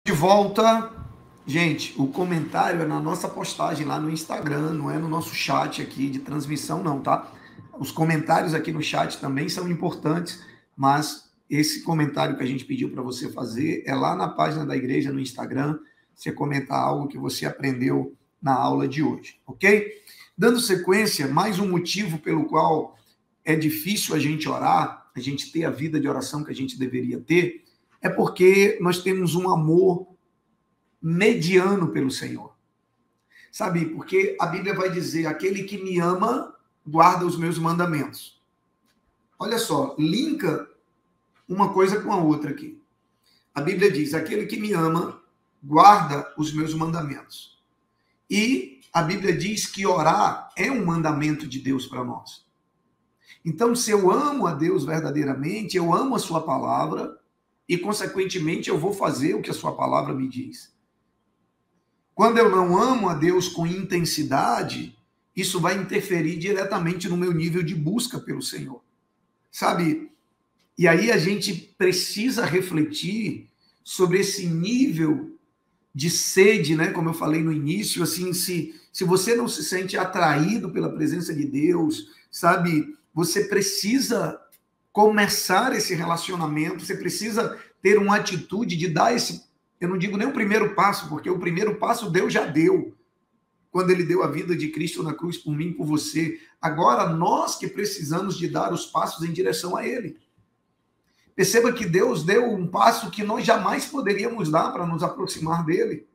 De volta, gente, o comentário é na nossa postagem lá no Instagram, não é no nosso chat aqui de transmissão não, tá? Os comentários aqui no chat também são importantes, mas esse comentário que a gente pediu para você fazer é lá na página da igreja no Instagram, você comentar algo que você aprendeu na aula de hoje, ok? Dando sequência, mais um motivo pelo qual é difícil a gente orar, a gente ter a vida de oração que a gente deveria ter, é porque nós temos um amor mediano pelo Senhor. Sabe? Porque a Bíblia vai dizer, aquele que me ama, guarda os meus mandamentos. Olha só, linka uma coisa com a outra aqui. A Bíblia diz, aquele que me ama, guarda os meus mandamentos. E a Bíblia diz que orar é um mandamento de Deus para nós. Então, se eu amo a Deus verdadeiramente, eu amo a sua palavra, e, consequentemente, eu vou fazer o que a sua palavra me diz. Quando eu não amo a Deus com intensidade, isso vai interferir diretamente no meu nível de busca pelo Senhor. Sabe? E aí a gente precisa refletir sobre esse nível de sede, né? Como eu falei no início, assim, se você não se sente atraído pela presença de Deus, sabe? Você precisa começar esse relacionamento, você precisa ter uma atitude de dar esse, eu não digo nem o primeiro passo, porque o primeiro passo Deus já deu, quando ele deu a vida de Cristo na cruz por mim, por você. Agora, nós que precisamos de dar os passos em direção a ele. Perceba que Deus deu um passo que nós jamais poderíamos dar para nos aproximar dele.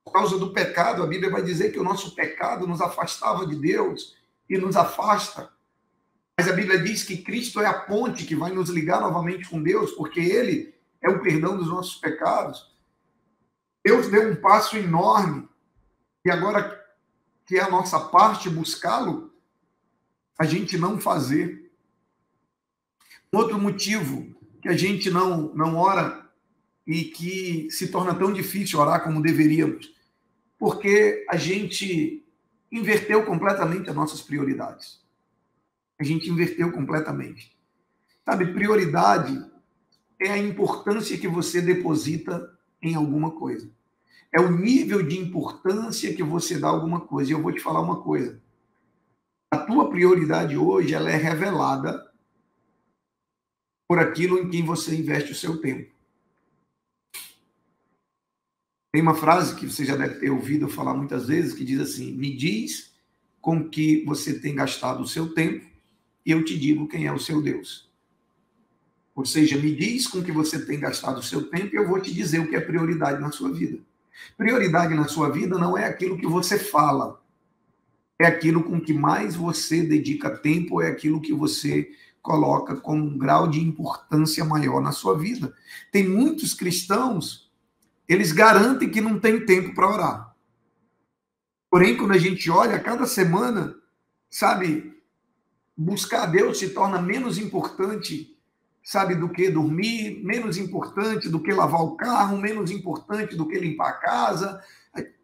Por causa do pecado, a Bíblia vai dizer que o nosso pecado nos afastava de Deus e nos afasta. Mas a Bíblia diz que Cristo é a ponte que vai nos ligar novamente com Deus, porque ele é o perdão dos nossos pecados. Deus deu um passo enorme, e agora que é a nossa parte buscá-lo, a gente não fazer. Outro motivo que a gente não ora e que se torna tão difícil orar como deveríamos, porque a gente inverteu completamente as nossas prioridades. A gente inverteu completamente. Sabe, prioridade é a importância que você deposita em alguma coisa. É o nível de importância que você dá a alguma coisa. E eu vou te falar uma coisa. A tua prioridade hoje, ela é revelada por aquilo em quem você investe o seu tempo. Tem uma frase que você já deve ter ouvido eu falar muitas vezes, que diz assim: me diz com que você tem gastado o seu tempo e eu te digo quem é o seu Deus. Ou seja, me diz com que você tem gastado o seu tempo e eu vou te dizer o que é prioridade na sua vida. Prioridade na sua vida não é aquilo que você fala, é aquilo com que mais você dedica tempo, é aquilo que você coloca como um grau de importância maior na sua vida. Tem muitos cristãos, eles garantem que não tem tempo para orar. Porém, quando a gente olha, cada semana, sabe, buscar a Deus se torna menos importante, sabe, do que dormir, menos importante do que lavar o carro, menos importante do que limpar a casa,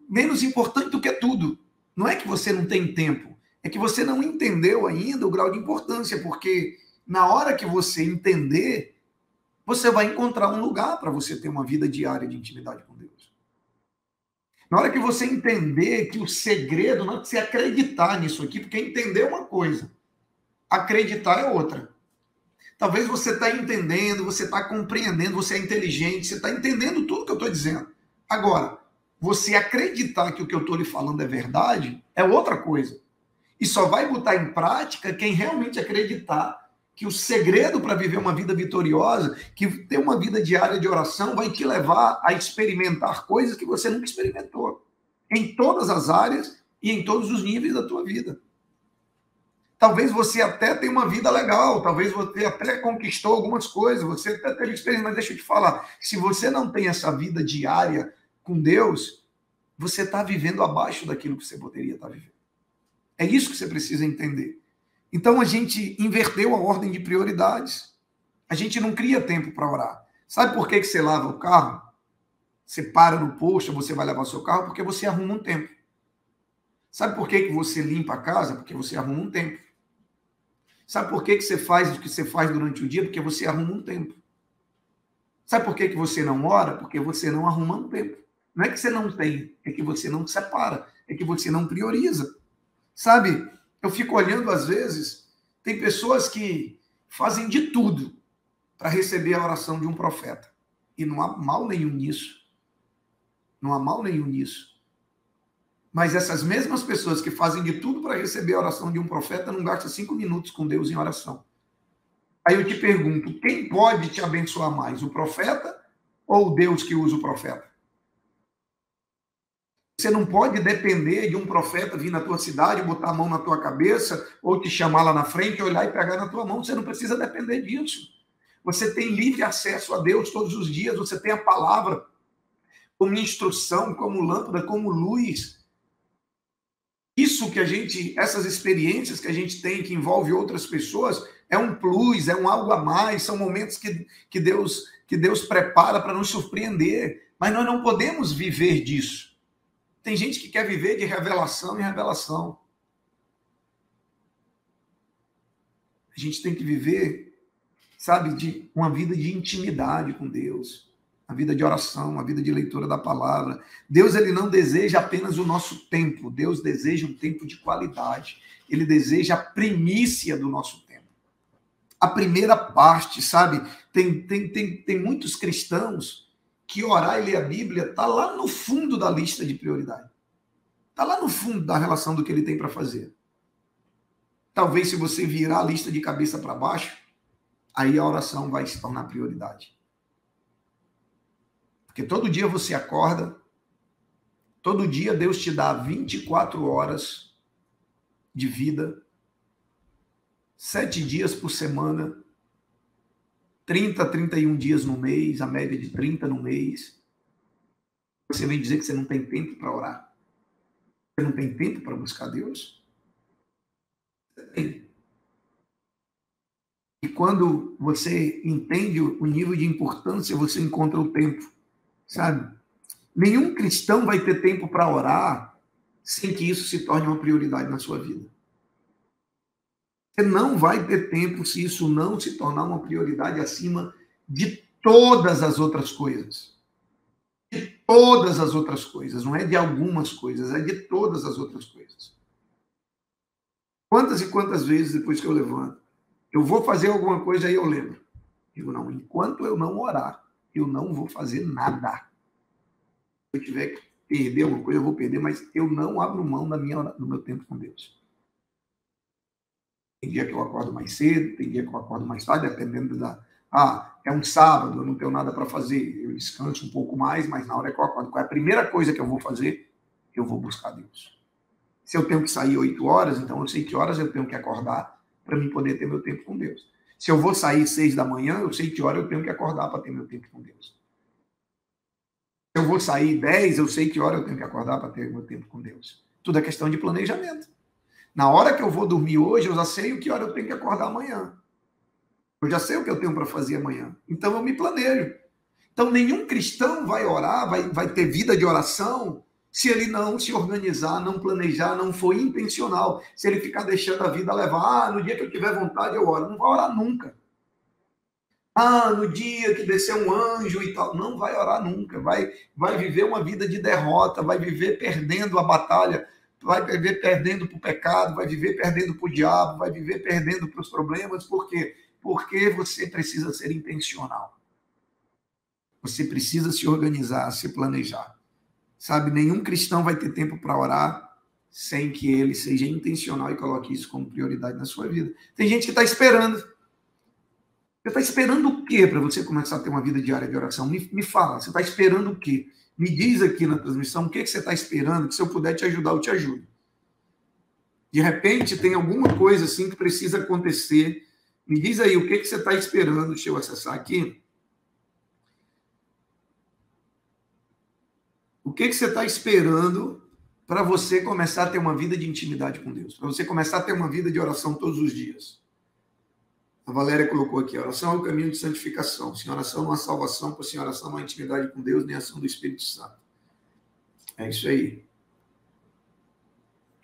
menos importante do que tudo. Não é que você não tem tempo, é que você não entendeu ainda o grau de importância, porque na hora que você entender, você vai encontrar um lugar para você ter uma vida diária de intimidade com Deus. Na hora que você entender que o segredo não é você acreditar nisso aqui, porque entender é uma coisa, acreditar é outra. Talvez você está entendendo, você está compreendendo, você é inteligente, você está entendendo tudo que eu estou dizendo. Agora, você acreditar que o que eu estou lhe falando é verdade é outra coisa. E só vai botar em prática quem realmente acreditar que o segredo para viver uma vida vitoriosa, que ter uma vida diária de oração vai te levar a experimentar coisas que você nunca experimentou. Em todas as áreas e em todos os níveis da tua vida. Talvez você até tenha uma vida legal, talvez você até conquistou algumas coisas, você até teve experiência, mas deixa eu te falar, se você não tem essa vida diária com Deus, você está vivendo abaixo daquilo que você poderia estar vivendo. É isso que você precisa entender. Então a gente inverteu a ordem de prioridades. A gente não cria tempo para orar. Sabe por que você lava o carro? Você para no posto, você vai lavar o seu carro, porque você arruma um tempo. Sabe por que você limpa a casa? Porque você arruma um tempo. Sabe por que você faz o que você faz durante o dia? Porque você arruma um tempo. Sabe por que você não ora? Porque você não arruma um tempo. Não é que você não tem, é que você não separa, é que você não prioriza. Sabe, eu fico olhando às vezes, tem pessoas que fazem de tudo para receber a oração de um profeta. E não há mal nenhum nisso. Não há mal nenhum nisso. Mas essas mesmas pessoas que fazem de tudo para receber a oração de um profeta não gastam 5 minutos com Deus em oração. Aí eu te pergunto, quem pode te abençoar mais, o profeta ou o Deus que usa o profeta? Você não pode depender de um profeta vir na tua cidade, botar a mão na tua cabeça, ou te chamar lá na frente, olhar e pegar na tua mão. Você não precisa depender disso. Você tem livre acesso a Deus todos os dias, você tem a palavra como instrução, como lâmpada, como luz. Isso que a gente, essas experiências que a gente tem, que envolve outras pessoas, é um plus, é um algo a mais, são momentos que Deus prepara para nos surpreender. Mas nós não podemos viver disso. Tem gente que quer viver de revelação em revelação. A gente tem que viver, sabe, de uma vida de intimidade com Deus, uma vida de oração, uma vida de leitura da palavra. Deus, ele não deseja apenas o nosso tempo, Deus deseja um tempo de qualidade. Ele deseja a primícia do nosso tempo. A primeira parte, sabe? Tem muitos cristãos que orar e ler a Bíblia está lá no fundo da lista de prioridade. Está lá no fundo da relação do que ele tem para fazer. Talvez se você virar a lista de cabeça para baixo, aí a oração vai se tornar prioridade. Porque todo dia você acorda, todo dia Deus te dá 24 horas de vida, 7 dias por semana, 30, 31 dias no mês, a média de 30 no mês. Você vem dizer que você não tem tempo para orar? Você não tem tempo para buscar Deus? Você tem. E quando você entende o nível de importância, você encontra o tempo, sabe? Nenhum cristão vai ter tempo para orar sem que isso se torne uma prioridade na sua vida. Você não vai ter tempo se isso não se tornar uma prioridade acima de todas as outras coisas. De todas as outras coisas. Não é de algumas coisas, é de todas as outras coisas. Quantas e quantas vezes, depois que eu levanto, eu vou fazer alguma coisa e eu lembro. Digo, não, enquanto eu não orar, eu não vou fazer nada. Se eu tiver que perder alguma coisa, eu vou perder, mas eu não abro mão do meu tempo com Deus. Tem dia que eu acordo mais cedo, tem dia que eu acordo mais tarde, dependendo da... é um sábado, eu não tenho nada para fazer, eu descanso um pouco mais, mas na hora que eu acordo, qual é a primeira coisa que eu vou fazer? Eu vou buscar Deus. Se eu tenho que sair 8 horas, então eu sei que horas eu tenho que acordar para mim poder ter meu tempo com Deus. Se eu vou sair 6 da manhã, eu sei que hora eu tenho que acordar para ter meu tempo com Deus. Se eu vou sair 10, eu sei que hora eu tenho que acordar para ter meu tempo com Deus. Tudo é questão de planejamento. Na hora que eu vou dormir hoje, eu já sei que hora eu tenho que acordar amanhã. Eu já sei o que eu tenho para fazer amanhã. Então eu me planejo. Então nenhum cristão vai orar, vai ter vida de oração, se ele não se organizar, não planejar, não for intencional. Se ele ficar deixando a vida levar, no dia que eu tiver vontade eu oro. Não vai orar nunca. No dia que descer um anjo e tal. Não vai orar nunca. Vai viver uma vida de derrota, vai viver perdendo a batalha, vai viver perdendo para o pecado, vai viver perdendo para o diabo, vai viver perdendo para os problemas. Por quê? Porque você precisa ser intencional. Você precisa se organizar, se planejar. Sabe, nenhum cristão vai ter tempo para orar sem que ele seja intencional e coloque isso como prioridade na sua vida. Tem gente que está esperando. Você está esperando o quê para você começar a ter uma vida diária de oração? Me fala, você está esperando o quê? Me diz aqui na transmissão o que você está esperando, que se eu puder te ajudar, eu te ajudo. De repente, tem alguma coisa assim que precisa acontecer. Me diz aí o que você está esperando. Deixa eu acessar aqui. O que você está esperando para você começar a ter uma vida de intimidade com Deus? Para você começar a ter uma vida de oração todos os dias? A Valéria colocou aqui, oração é o caminho de santificação. Sem oração não há salvação, por sem oração não há intimidade com Deus, nem ação do Espírito Santo. É isso aí.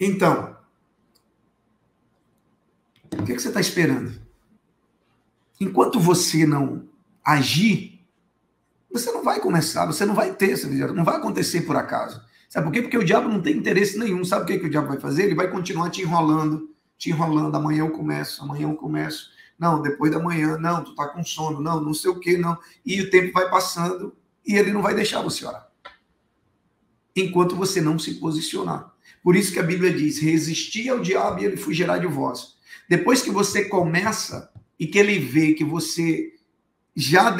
Então, o que você está esperando? Enquanto você não agir, você não vai começar, você não vai ter essa vida, não vai acontecer por acaso. Sabe por quê? Porque o diabo não tem interesse nenhum. Sabe o que o diabo vai fazer? Ele vai continuar te enrolando. Amanhã eu começo. Não, depois da manhã, não, tu tá com sono, não sei o quê, não. E o tempo vai passando e ele não vai deixar você orar. Enquanto você não se posicionar. Por isso que a Bíblia diz, resistir ao diabo e ele fugirá de vós. Depois que você começa e que ele vê que você já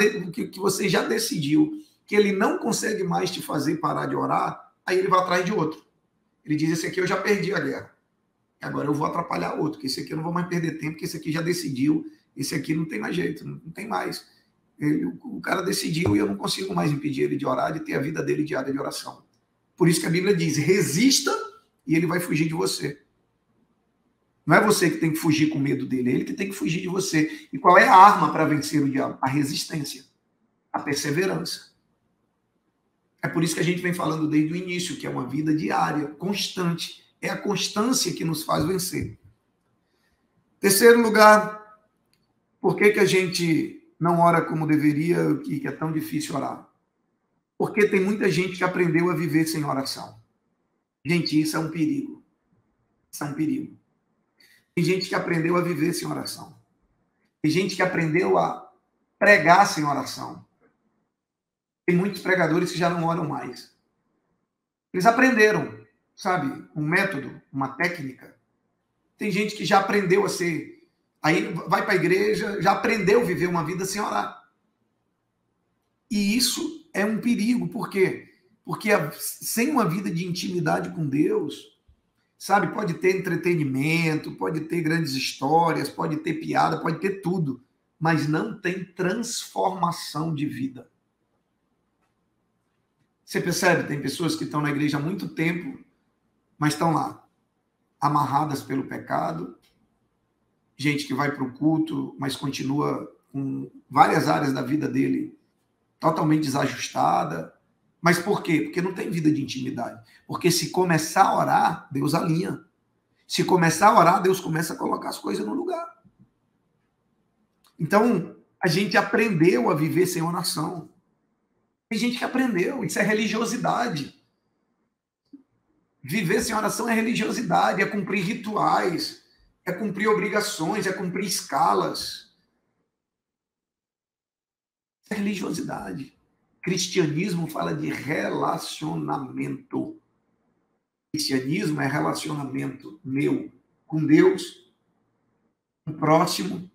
decidiu que ele não consegue mais te fazer parar de orar, aí ele vai atrás de outro. Ele diz, esse aqui eu já perdi a guerra. Agora eu vou atrapalhar outro, que esse aqui eu não vou mais perder tempo, porque esse aqui já decidiu, esse aqui não tem mais jeito, não tem mais. O cara decidiu e eu não consigo mais impedir ele de orar, de ter a vida dele diária de oração. Por isso que a Bíblia diz, resista e ele vai fugir de você. Não é você que tem que fugir com medo dele, é ele que tem que fugir de você. E qual é a arma para vencer o diabo? A resistência, a perseverança. É por isso que a gente vem falando desde o início, que é uma vida diária, constante. É a constância que nos faz vencer. Terceiro lugar, por que a gente não ora como deveria, que é tão difícil orar? Porque tem muita gente que aprendeu a viver sem oração. Gente, isso é um perigo. Isso é um perigo. Tem gente que aprendeu a viver sem oração. Tem gente que aprendeu a pregar sem oração. Tem muitos pregadores que já não oram mais. Eles aprenderam, sabe, um método, uma técnica. Tem gente que já aprendeu a ser... Aí vai para a igreja, já aprendeu a viver uma vida sem orar. E isso é um perigo. Por quê? Porque sem uma vida de intimidade com Deus... Sabe, pode ter entretenimento, pode ter grandes histórias, pode ter piada, pode ter tudo, mas não tem transformação de vida. Você percebe? Tem pessoas que estão na igreja há muito tempo, mas estão lá, amarradas pelo pecado, gente que vai para o culto, mas continua com várias áreas da vida dele totalmente desajustada. Mas por quê? Porque não tem vida de intimidade. Porque se começar a orar, Deus alinha. Se começar a orar, Deus começa a colocar as coisas no lugar. Então, a gente aprendeu a viver sem oração. Tem gente que aprendeu, isso é religiosidade. Viver sem oração é religiosidade, é cumprir rituais, é cumprir obrigações, é cumprir escalas. Isso é religiosidade. Cristianismo fala de relacionamento. Cristianismo é relacionamento meu com Deus, com o próximo,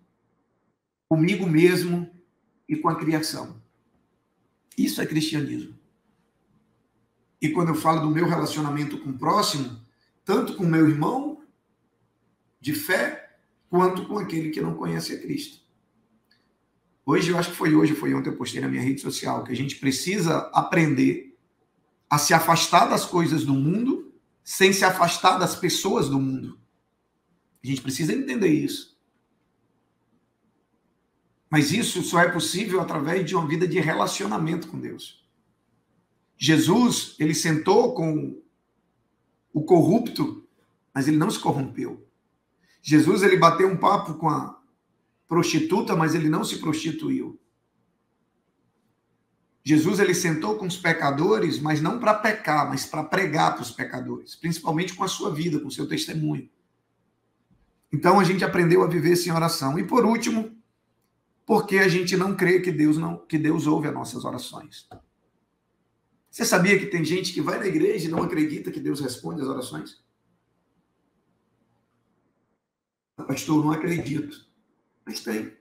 comigo mesmo e com a criação. Isso é cristianismo. E quando eu falo do meu relacionamento com o próximo, tanto com o meu irmão de fé, quanto com aquele que não conhece a Cristo. Hoje, eu acho que foi ontem eu postei na minha rede social, que a gente precisa aprender a se afastar das coisas do mundo sem se afastar das pessoas do mundo. A gente precisa entender isso. Mas isso só é possível através de uma vida de relacionamento com Deus. Jesus, ele sentou com o corrupto, mas ele não se corrompeu. Jesus, ele bateu um papo com a prostituta, mas ele não se prostituiu. Jesus, ele sentou com os pecadores, mas não para pecar, mas para pregar para os pecadores, principalmente com a sua vida, com o seu testemunho. Então, a gente aprendeu a viver sem oração. E, por último, porque a gente não crê que Deus ouve as nossas orações. Você sabia que tem gente que vai na igreja e não acredita que Deus responde as orações? Pastor, não acredito. Mas tem.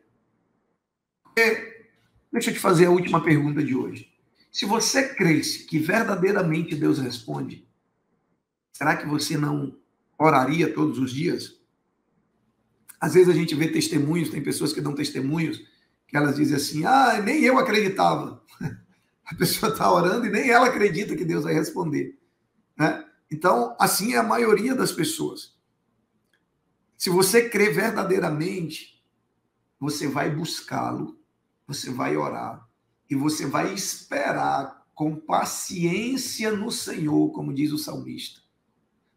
Deixa eu te fazer a última pergunta de hoje. Se você cresce que verdadeiramente Deus responde, será que você não oraria todos os dias? Às vezes a gente vê testemunhos, tem pessoas que dão testemunhos, que elas dizem assim, nem eu acreditava. A pessoa está orando e nem ela acredita que Deus vai responder. Né? Então, assim é a maioria das pessoas. Se você crê verdadeiramente, você vai buscá-lo, você vai orar e você vai esperar com paciência no Senhor, como diz o salmista.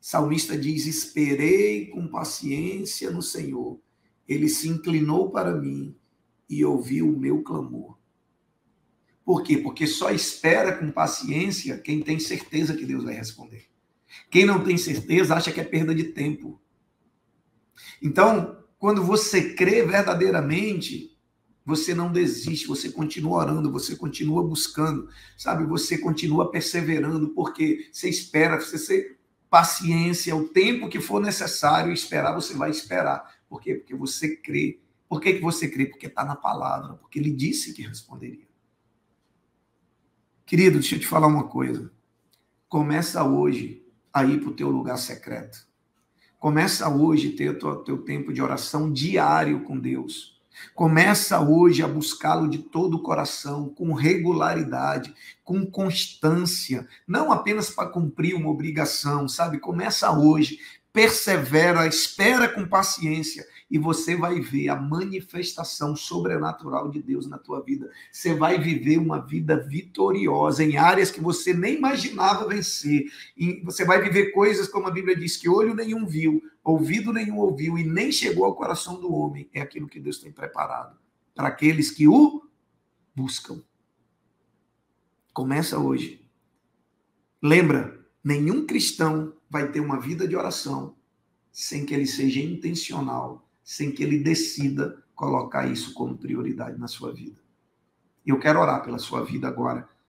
O salmista diz, esperei com paciência no Senhor. Ele se inclinou para mim e ouviu o meu clamor. Por quê? Porque só espera com paciência quem tem certeza que Deus vai responder. Quem não tem certeza acha que é perda de tempo. Então, quando você crê verdadeiramente, você não desiste, você continua orando, você continua buscando, sabe? Você continua perseverando, porque você espera, você ter paciência, o tempo que for necessário esperar, você vai esperar. Por quê? Porque você crê. Por que você crê? Porque está na palavra, porque ele disse que responderia. Querido, deixa eu te falar uma coisa. Começa hoje a ir para o teu lugar secreto. Começa hoje a ter o teu tempo de oração diário com Deus. Começa hoje a buscá-lo de todo o coração, com regularidade, com constância, não apenas para cumprir uma obrigação, sabe? Começa hoje, persevera, espera com paciência e você vai ver a manifestação sobrenatural de Deus na tua vida. Você vai viver uma vida vitoriosa em áreas que você nem imaginava vencer. E você vai viver coisas como a Bíblia diz que olho nenhum viu, ouvido nenhum ouviu e nem chegou ao coração do homem. É aquilo que Deus tem preparado para aqueles que o buscam. Começa hoje. Lembra, nenhum cristão vai ter uma vida de oração sem que ele seja intencional, sem que ele decida colocar isso como prioridade na sua vida. Eu quero orar pela sua vida agora,